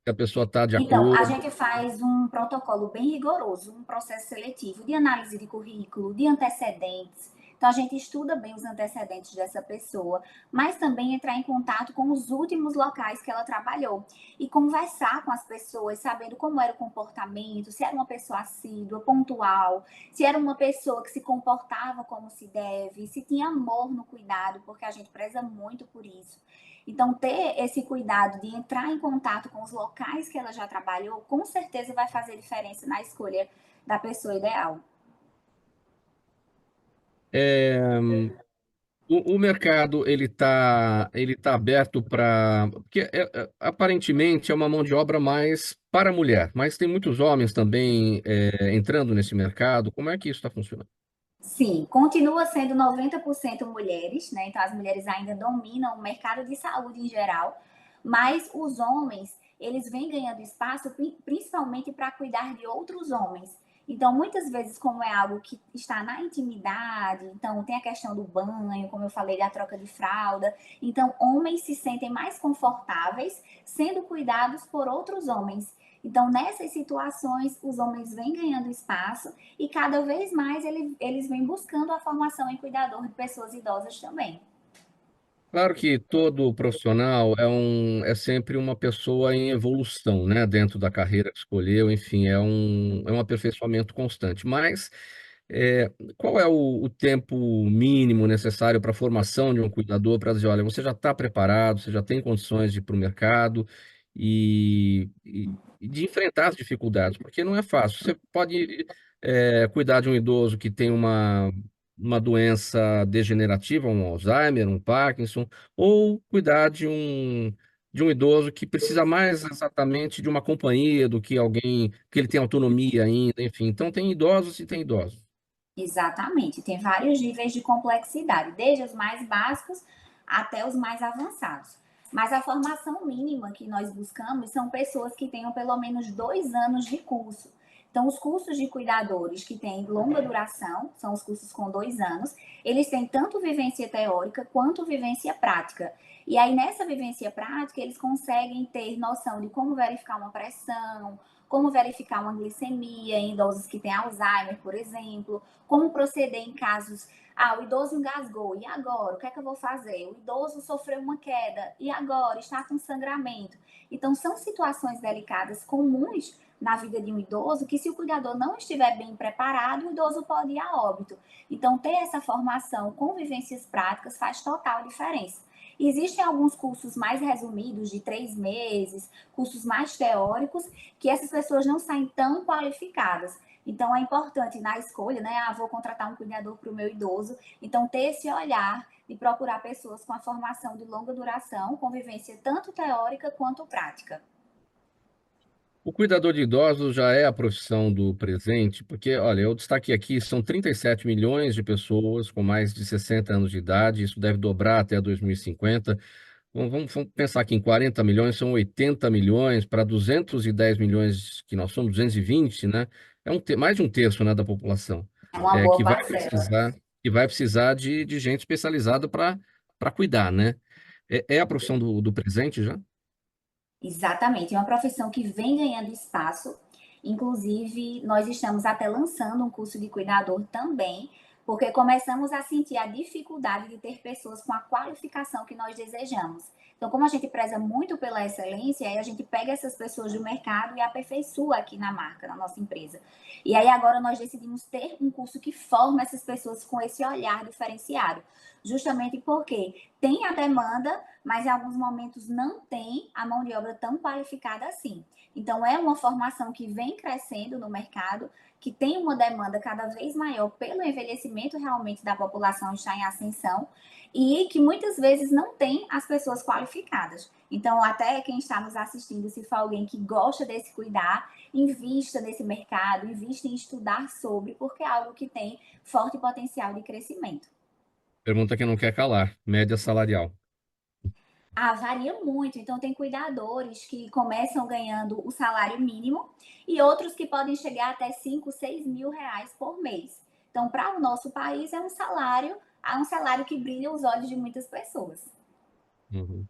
que a pessoa está de Então, a acordo? gente faz um protocolo bem rigoroso, um processo seletivo de análise de currículo, de antecedentes. Então, a gente estuda bem os antecedentes dessa pessoa, mas também entrar em contato com os últimos locais que ela trabalhou e conversar com as pessoas, sabendo como era o comportamento, se era uma pessoa assídua, pontual, se era uma pessoa que se comportava como se deve, se tinha amor no cuidado, porque a gente preza muito por isso. Então, ter esse cuidado de entrar em contato com os locais que ela já trabalhou, com certeza vai fazer diferença na escolha da pessoa ideal. É, o mercado ele tá aberto para porque aparentemente é uma mão de obra mais para a mulher, mas tem muitos homens também entrando nesse mercado. Como é que isso está funcionando? Sim, continua sendo 90% mulheres, né? Então as mulheres ainda dominam o mercado de saúde em geral, mas os homens, eles vêm ganhando espaço principalmente para cuidar de outros homens. Então, muitas vezes, como é algo que está na intimidade, então tem a questão do banho, como eu falei, da troca de fralda. Então, homens se sentem mais confortáveis sendo cuidados por outros homens. Então, nessas situações, os homens vêm ganhando espaço e cada vez mais eles vêm buscando a formação em cuidador de pessoas idosas também. Claro que todo profissional é sempre uma pessoa em evolução, né, dentro da carreira que escolheu, enfim, é um aperfeiçoamento constante. Mas, qual é o tempo mínimo necessário para a formação de um cuidador para dizer: "Olha, você já está preparado, você já tem condições de ir para o mercado e de enfrentar as dificuldades", porque não é fácil. Você pode, cuidar de um idoso que tem uma doença degenerativa, um Alzheimer, um Parkinson, ou cuidar de um idoso que precisa mais exatamente de uma companhia do que alguém que ele tem autonomia ainda, enfim. Então tem idosos e tem idosos. Exatamente, tem vários níveis de complexidade, desde os mais básicos até os mais avançados. Mas a formação mínima que nós buscamos são pessoas que tenham pelo menos 2 anos de curso. Então, os cursos de cuidadores que têm longa duração, são os cursos com 2 anos, eles têm tanto vivência teórica quanto vivência prática. E aí, nessa vivência prática, eles conseguem ter noção de como verificar uma pressão, como verificar uma glicemia em idosos que têm Alzheimer, por exemplo, como proceder em casos. Ah, o idoso engasgou, e agora? O que é que eu vou fazer? O idoso sofreu uma queda, e agora? Está com sangramento. Então, são situações delicadas comuns na vida de um idoso que, se o cuidador não estiver bem preparado, o idoso pode ir a óbito. Então, ter essa formação com vivências práticas faz total diferença. Existem alguns cursos mais resumidos, de 3 meses, cursos mais teóricos, que essas pessoas não saem tão qualificadas. Então, é importante na escolha, né? Ah, vou contratar um cuidador para o meu idoso. Então, ter esse olhar de procurar pessoas com a formação de longa duração, com vivência tanto teórica quanto prática. O cuidador de idosos já é a profissão do presente, porque, olha, eu destaquei aqui, são 37 milhões de pessoas com mais de 60 anos de idade, isso deve dobrar até 2050. Vamos pensar que em 40 milhões são 80 milhões, para 210 milhões que nós somos, 220, né? Mais de um terço, né, da população, É uma boa que vai parcela. precisar de gente especializada para cuidar, né? É a profissão do presente já? Exatamente, é uma profissão que vem ganhando espaço. Inclusive, nós estamos até lançando um curso de cuidador também, porque começamos a sentir a dificuldade de ter pessoas com a qualificação que nós desejamos. Então, como a gente preza muito pela excelência, aí a gente pega essas pessoas do mercado e aperfeiçoa aqui na marca, na nossa empresa. E aí agora nós decidimos ter um curso que forma essas pessoas com esse olhar diferenciado, justamente porque tem a demanda, mas em alguns momentos não tem a mão de obra tão qualificada assim. Então, é uma formação que vem crescendo no mercado, que tem uma demanda cada vez maior pelo envelhecimento realmente da população está em ascensão e que muitas vezes não tem as pessoas qualificadas. Então, até quem está nos assistindo, se for alguém que gosta desse cuidar, invista nesse mercado, invista em estudar sobre, porque é algo que tem forte potencial de crescimento. Pergunta que não quer calar, média salarial. Ah, varia muito. Então, tem cuidadores que começam ganhando o salário mínimo e outros que podem chegar até 5, 6 mil reais por mês. Então, para o nosso país, é um salário que brilha os olhos de muitas pessoas. Uhum.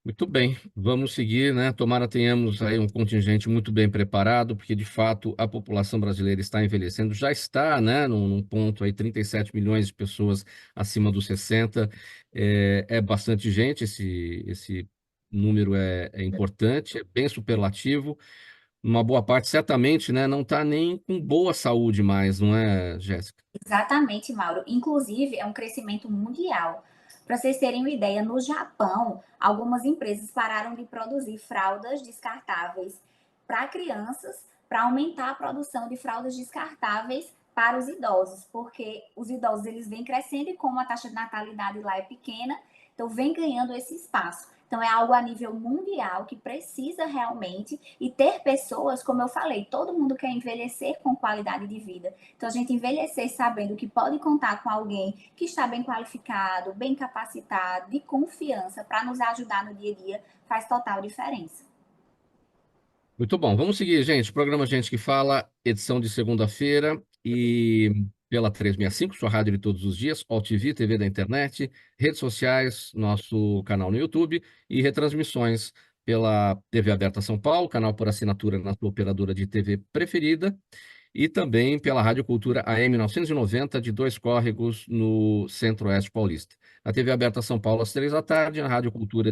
Muito bem, vamos seguir, né? Tomara tenhamos aí um contingente muito bem preparado, porque de fato a população brasileira está envelhecendo, já está, né, num ponto aí, 37 milhões de pessoas acima dos 60, é bastante gente, esse número é importante, é bem superlativo, uma boa parte certamente, né, não está nem com boa saúde mais, não é, Jéssica? Exatamente, Mauro. Inclusive, é um crescimento mundial. Para vocês terem uma ideia, no Japão, algumas empresas pararam de produzir fraldas descartáveis para crianças, para aumentar a produção de fraldas descartáveis para os idosos, porque os idosos eles vêm crescendo e como a taxa de natalidade lá é pequena, então vem ganhando esse espaço. Então é algo a nível mundial que precisa realmente e ter pessoas, como eu falei, todo mundo quer envelhecer com qualidade de vida. Então, a gente envelhecer sabendo que pode contar com alguém que está bem qualificado, bem capacitado, de confiança para nos ajudar no dia a dia, faz total diferença. Muito bom. Vamos seguir, gente. Programa Gente que Fala, edição de segunda-feira e pela 365, sua rádio de todos os dias, All TV da internet, redes sociais, nosso canal no YouTube e retransmissões pela TV Aberta São Paulo, canal por assinatura na sua operadora de TV preferida, e também pela Rádio Cultura AM 990, de Dois Córregos, no Centro-Oeste Paulista. A TV Aberta São Paulo, às 3 da tarde, a Rádio Cultura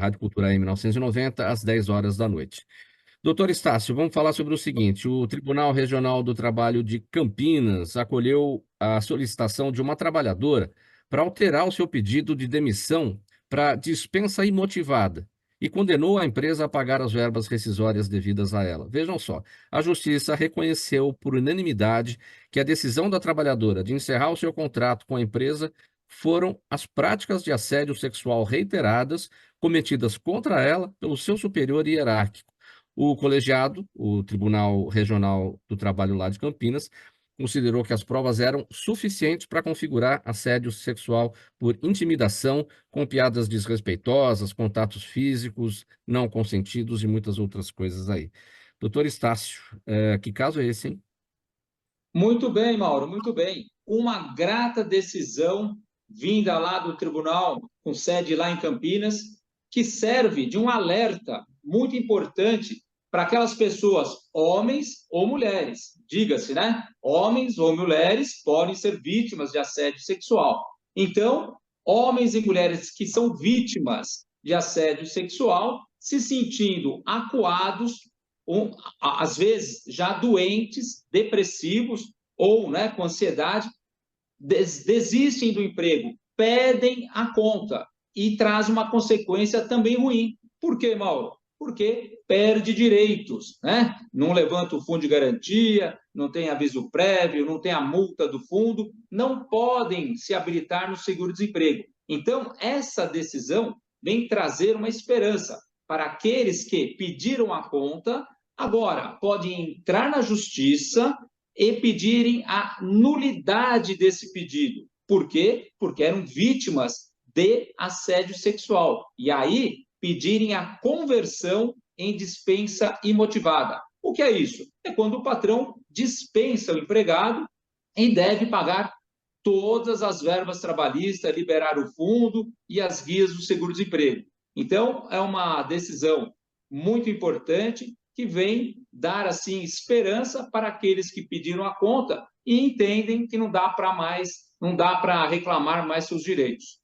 Rádio Cultura AM 990, às 10 horas da noite. Doutor Estácio, vamos falar sobre o seguinte: o Tribunal Regional do Trabalho de Campinas acolheu a solicitação de uma trabalhadora para alterar o seu pedido de demissão para dispensa imotivada e condenou a empresa a pagar as verbas rescisórias devidas a ela. Vejam só, a Justiça reconheceu por unanimidade que a decisão da trabalhadora de encerrar o seu contrato com a empresa foram as práticas de assédio sexual reiteradas cometidas contra ela pelo seu superior hierárquico. O colegiado, o Tribunal Regional do Trabalho lá de Campinas, considerou que as provas eram suficientes para configurar assédio sexual por intimidação, com piadas desrespeitosas, contatos físicos não consentidos e muitas outras coisas aí. Doutor Estácio, que caso é esse, hein? Muito bem, Mauro, muito bem. Uma grata decisão vinda lá do tribunal, com sede lá em Campinas, que serve de um alerta muito importante para aquelas pessoas, homens ou mulheres, diga-se, né? Homens ou mulheres podem ser vítimas de assédio sexual. Então, homens e mulheres que são vítimas de assédio sexual, se sentindo acuados, às vezes já doentes, depressivos ou, né, com ansiedade, desistem do emprego, pedem a conta e traz uma consequência também ruim. Por quê, Mauro? Porque perde direitos, né? Não levanta o fundo de garantia, não tem aviso prévio, não tem a multa do fundo, não podem se habilitar no seguro-desemprego. Então, essa decisão vem trazer uma esperança para aqueles que pediram a conta, agora podem entrar na justiça e pedirem a nulidade desse pedido. Por quê? Porque eram vítimas de assédio sexual. E aí, pedirem a conversão em dispensa imotivada. O que é isso? É quando o patrão dispensa o empregado e deve pagar todas as verbas trabalhistas, liberar o fundo e as guias do seguro-desemprego. Então, é uma decisão muito importante que vem dar, assim, esperança para aqueles que pediram a conta e entendem que não dá para reclamar mais seus direitos.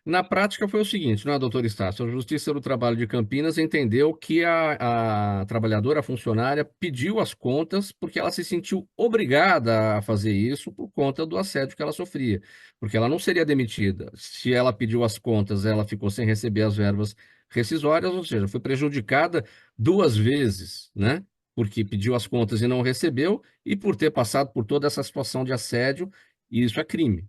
Na prática foi o seguinte, né, doutor Estácio? A Justiça do Trabalho de Campinas entendeu que a trabalhadora, a funcionária, pediu as contas porque ela se sentiu obrigada a fazer isso por conta do assédio que ela sofria, porque ela não seria demitida. Se ela pediu as contas, ela ficou sem receber as verbas rescisórias, ou seja, foi prejudicada 2 vezes, né? Porque pediu as contas e não recebeu, e por ter passado por toda essa situação de assédio, e isso é crime.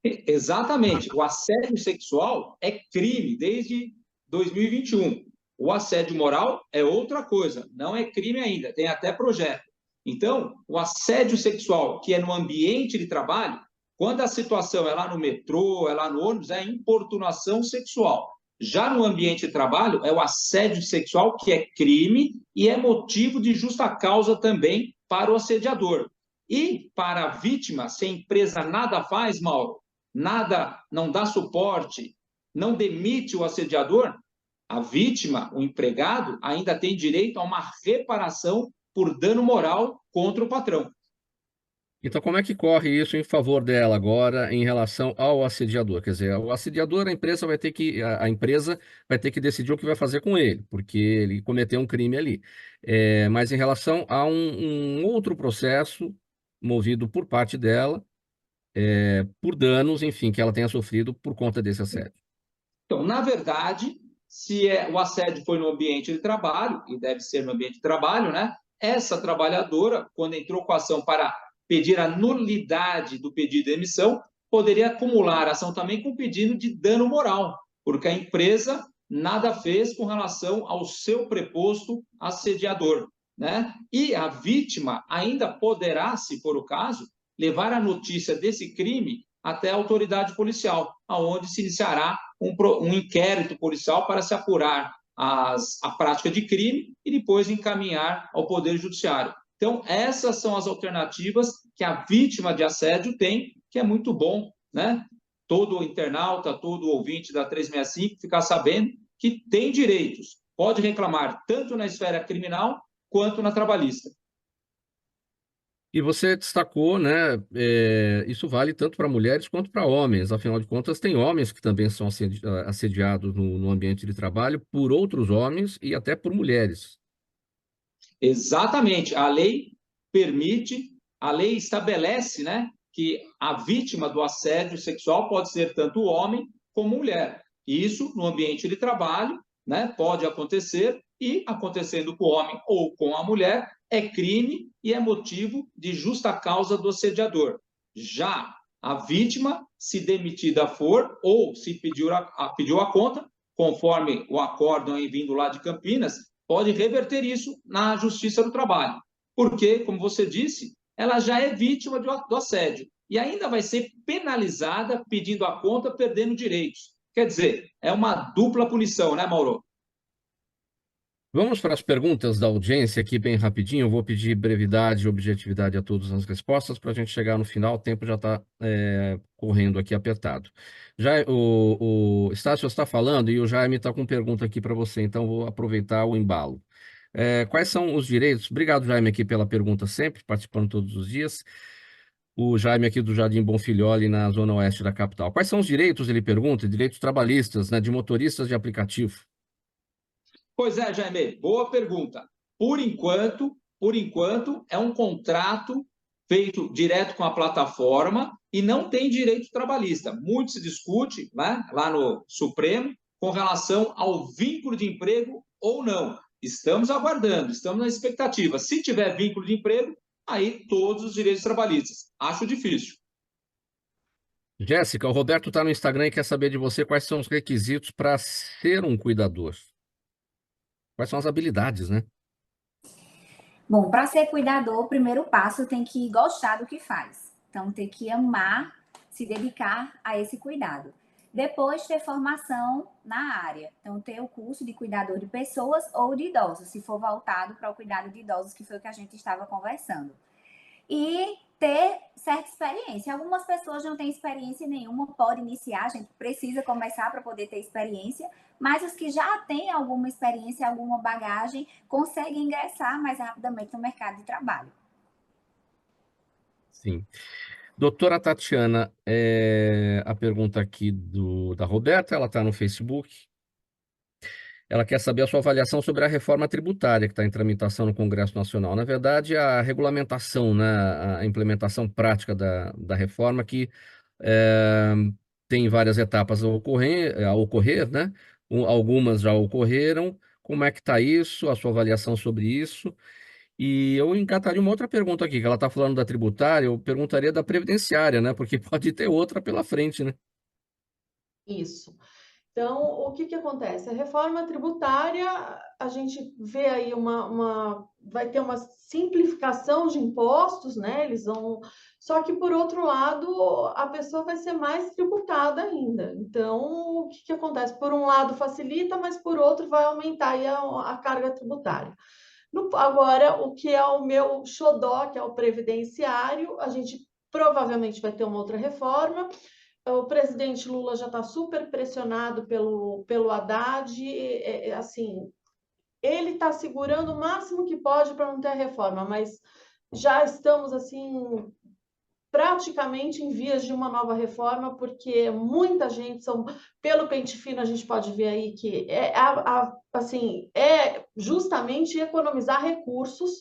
Exatamente. O assédio sexual é crime desde 2021. O assédio moral é outra coisa, não é crime ainda, tem até projeto. Então, o assédio sexual, que é no ambiente de trabalho, quando a situação é lá no metrô, é lá no ônibus, é importunação sexual. Já no ambiente de trabalho, é o assédio sexual, que é crime e é motivo de justa causa também para o assediador. E para a vítima, se a empresa nada faz, Mauro, nada, não dá suporte, não demite o assediador, a vítima, o empregado, ainda tem direito a uma reparação por dano moral contra o patrão. Então, como é que corre isso em favor dela agora em relação ao assediador? Quer dizer, o assediador, a empresa vai ter que decidir o que vai fazer com ele, porque ele cometeu um crime ali. Mas em relação a um outro processo movido por parte dela, por danos, enfim, que ela tenha sofrido por conta desse assédio. Então, na verdade, se o assédio foi no ambiente de trabalho, e deve ser no ambiente de trabalho, né? Essa trabalhadora, quando entrou com a ação para pedir a nulidade do pedido de demissão, poderia acumular a ação também com pedido de dano moral, porque a empresa nada fez com relação ao seu preposto assediador, né? E a vítima ainda poderá, se for o caso, levar a notícia desse crime até a autoridade policial, aonde se iniciará um inquérito policial para se apurar a prática de crime e depois encaminhar ao Poder Judiciário. Então, essas são as alternativas que a vítima de assédio tem, que é muito bom, né? todo internauta, todo ouvinte da 365 ficar sabendo que tem direitos, pode reclamar tanto na esfera criminal quanto na trabalhista. E você destacou, né, isso vale tanto para mulheres quanto para homens. Afinal de contas, tem homens que também são assediados no ambiente de trabalho por outros homens e até por mulheres. Exatamente, a lei permite, a lei estabelece, né, que a vítima do assédio sexual pode ser tanto homem como mulher. Isso no ambiente de trabalho, né, pode acontecer e acontecendo com o homem ou com a mulher é crime e é motivo de justa causa do assediador. Já a vítima, se demitida for ou se pediu a conta, conforme o acórdão vindo lá de Campinas, pode reverter isso na Justiça do Trabalho. Porque, como você disse, ela já é vítima do assédio e ainda vai ser penalizada pedindo a conta, perdendo direitos. Quer dizer, é uma dupla punição, né, Mauro? Vamos para as perguntas da audiência aqui bem rapidinho. Eu vou pedir brevidade e objetividade a todas as respostas para a gente chegar no final. O tempo já está correndo aqui apertado. Já o Estácio está falando e o Jaime está com pergunta aqui para você, então vou aproveitar o embalo. Quais são os direitos? Obrigado, Jaime, aqui pela pergunta sempre, participando todos os dias. O Jaime aqui do Jardim Bonfilholi, na zona oeste da capital. Quais são os direitos, ele pergunta, direitos trabalhistas, né, de motoristas de aplicativo? Pois é, Jaime, boa pergunta. Por enquanto, é um contrato feito direto com a plataforma e não tem direito trabalhista. Muito se discute, né, lá no Supremo com relação ao vínculo de emprego ou não. Estamos aguardando, estamos na expectativa. Se tiver vínculo de emprego, aí todos os direitos trabalhistas. Acho difícil. Jéssica, o Roberto está no Instagram e quer saber de você quais são os requisitos para ser um cuidador. Quais são as habilidades, né? Bom, para ser cuidador, o primeiro passo tem que gostar do que faz. Então, tem que amar, se dedicar a esse cuidado. Depois, ter formação na área. Então, ter o curso de cuidador de pessoas ou de idosos, se for voltado para o cuidado de idosos, que foi o que a gente estava conversando. E ter certa experiência. Algumas pessoas não têm experiência nenhuma, pode iniciar, a gente precisa começar para poder ter experiência, mas os que já têm alguma experiência, alguma bagagem, conseguem ingressar mais rapidamente no mercado de trabalho. Sim. Doutora Tatiana, a pergunta aqui da Roberta, ela está no Facebook. Ela quer saber a sua avaliação sobre a reforma tributária que está em tramitação no Congresso Nacional. Na verdade, a regulamentação, né, a implementação prática da reforma que tem várias etapas a ocorrer, né? Algumas já ocorreram. Como é que está isso? A sua avaliação sobre isso? E eu engataria uma outra pergunta aqui, que ela está falando da tributária, eu perguntaria da previdenciária, né? Porque pode ter outra pela frente, né? Isso. Então, o que acontece? A reforma tributária, a gente vê aí vai ter uma simplificação de impostos, né? Eles vão. Só que, por outro lado, a pessoa vai ser mais tributada ainda. Então, o que acontece? Por um lado facilita, mas por outro vai aumentar aí a carga tributária. Agora, o que é o meu xodó, que é o previdenciário, a gente provavelmente vai ter uma outra reforma. O presidente Lula já está super pressionado pelo Haddad, assim, ele está segurando o máximo que pode para não ter a reforma, mas já estamos, assim, praticamente em vias de uma nova reforma, porque muita gente, pelo pente fino, a gente pode ver aí que assim, é justamente economizar recursos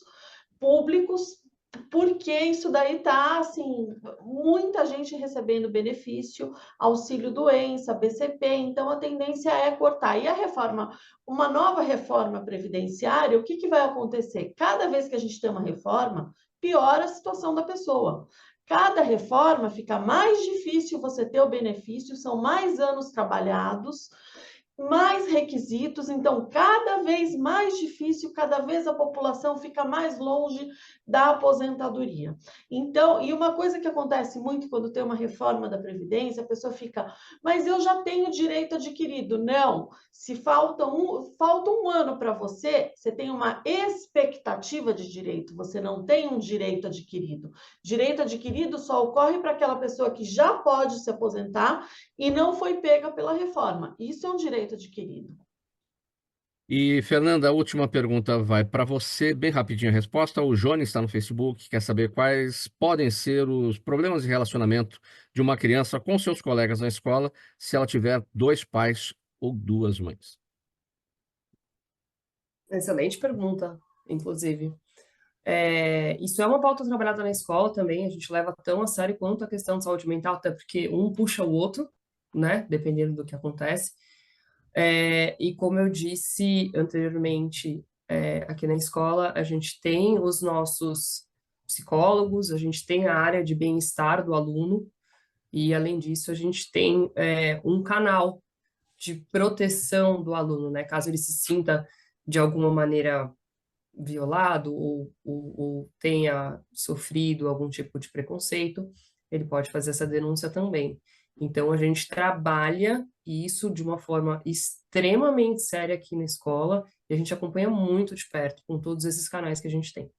públicos, porque isso daí está, assim, muita gente recebendo benefício, auxílio doença, BCP, então a tendência é cortar. E a reforma, uma nova reforma previdenciária, o que vai acontecer? Cada vez que a gente tem uma reforma, piora a situação da pessoa. Cada reforma fica mais difícil você ter o benefício, são mais anos trabalhados, mais requisitos, então cada vez mais difícil, cada vez a população fica mais longe da aposentadoria. Então, e uma coisa que acontece muito quando tem uma reforma da Previdência, a pessoa fica, mas eu já tenho direito adquirido. Não, se falta um ano para você, você tem uma expectativa de direito, você não tem um direito adquirido. Direito adquirido só ocorre para aquela pessoa que já pode se aposentar e não foi pega pela reforma. Isso é um direito adquirido. E, Fernanda, a última pergunta vai para você, bem rapidinho a resposta. O Johnny está no Facebook, quer saber quais podem ser os problemas de relacionamento de uma criança com seus colegas na escola se ela tiver 2 pais ou 2 mães. Excelente pergunta, inclusive. Isso é uma pauta trabalhada na escola também, a gente leva tão a sério quanto a questão de saúde mental, até porque um puxa o outro, né, dependendo do que acontece. E como eu disse anteriormente, aqui na escola, a gente tem os nossos psicólogos, a gente tem a área de bem-estar do aluno, e além disso, a gente tem um canal de proteção do aluno, né, caso ele se sinta de alguma maneira violado ou tenha sofrido algum tipo de preconceito, ele pode fazer essa denúncia também. Então, a gente trabalha isso de uma forma extremamente séria aqui na escola e a gente acompanha muito de perto com todos esses canais que a gente tem.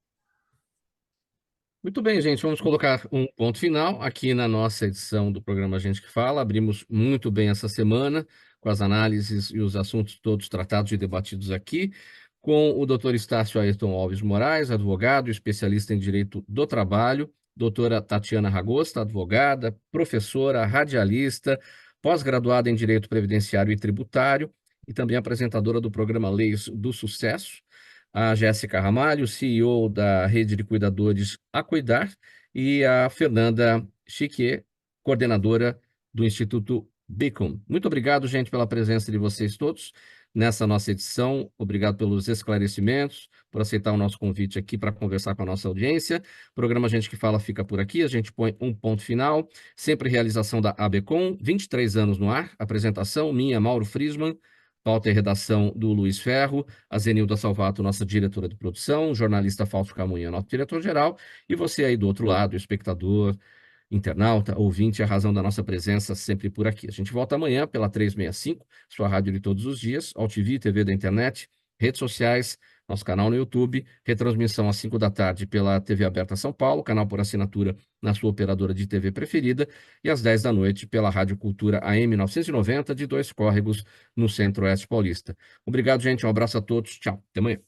Muito bem, gente, vamos colocar um ponto final aqui na nossa edição do programa Gente que Fala. Abrimos muito bem essa semana com as análises e os assuntos todos tratados e debatidos aqui, com o doutor Estácio Ayrton Alves Moraes, advogado, especialista em Direito do Trabalho, doutora Tatiana Ragosta, advogada, professora, radialista, pós-graduada em Direito Previdenciário e Tributário e também apresentadora do programa Leis do Sucesso, a Jéssica Ramalho, CEO da Rede de Cuidadores A Cuidar, e a Fernanda Chiquier, coordenadora do Instituto Beacon. Muito obrigado, gente, pela presença de vocês todos nessa nossa edição. Obrigado pelos esclarecimentos, por aceitar o nosso convite aqui para conversar com a nossa audiência. O programa Gente que Fala fica por aqui, a gente põe um ponto final. Sempre realização da ABECOM, 23 anos no ar. Apresentação minha, Mauro Friesman. Pauta e redação do Luiz Ferro, a Zenilda Salvato, nossa diretora de produção, o jornalista Fausto Camunha, nosso diretor-geral, e você aí do outro lado, espectador, internauta, ouvinte, a razão da nossa presença sempre por aqui. A gente volta amanhã pela 365, sua rádio de todos os dias, AltV, TV da internet, redes sociais, nosso canal no YouTube, retransmissão às 5 da tarde pela TV Aberta São Paulo, canal por assinatura na sua operadora de TV preferida, e às 10 da noite pela Rádio Cultura AM 990 de Dois Córregos, no Centro-Oeste Paulista. Obrigado, gente. Um abraço a todos. Tchau. Até amanhã.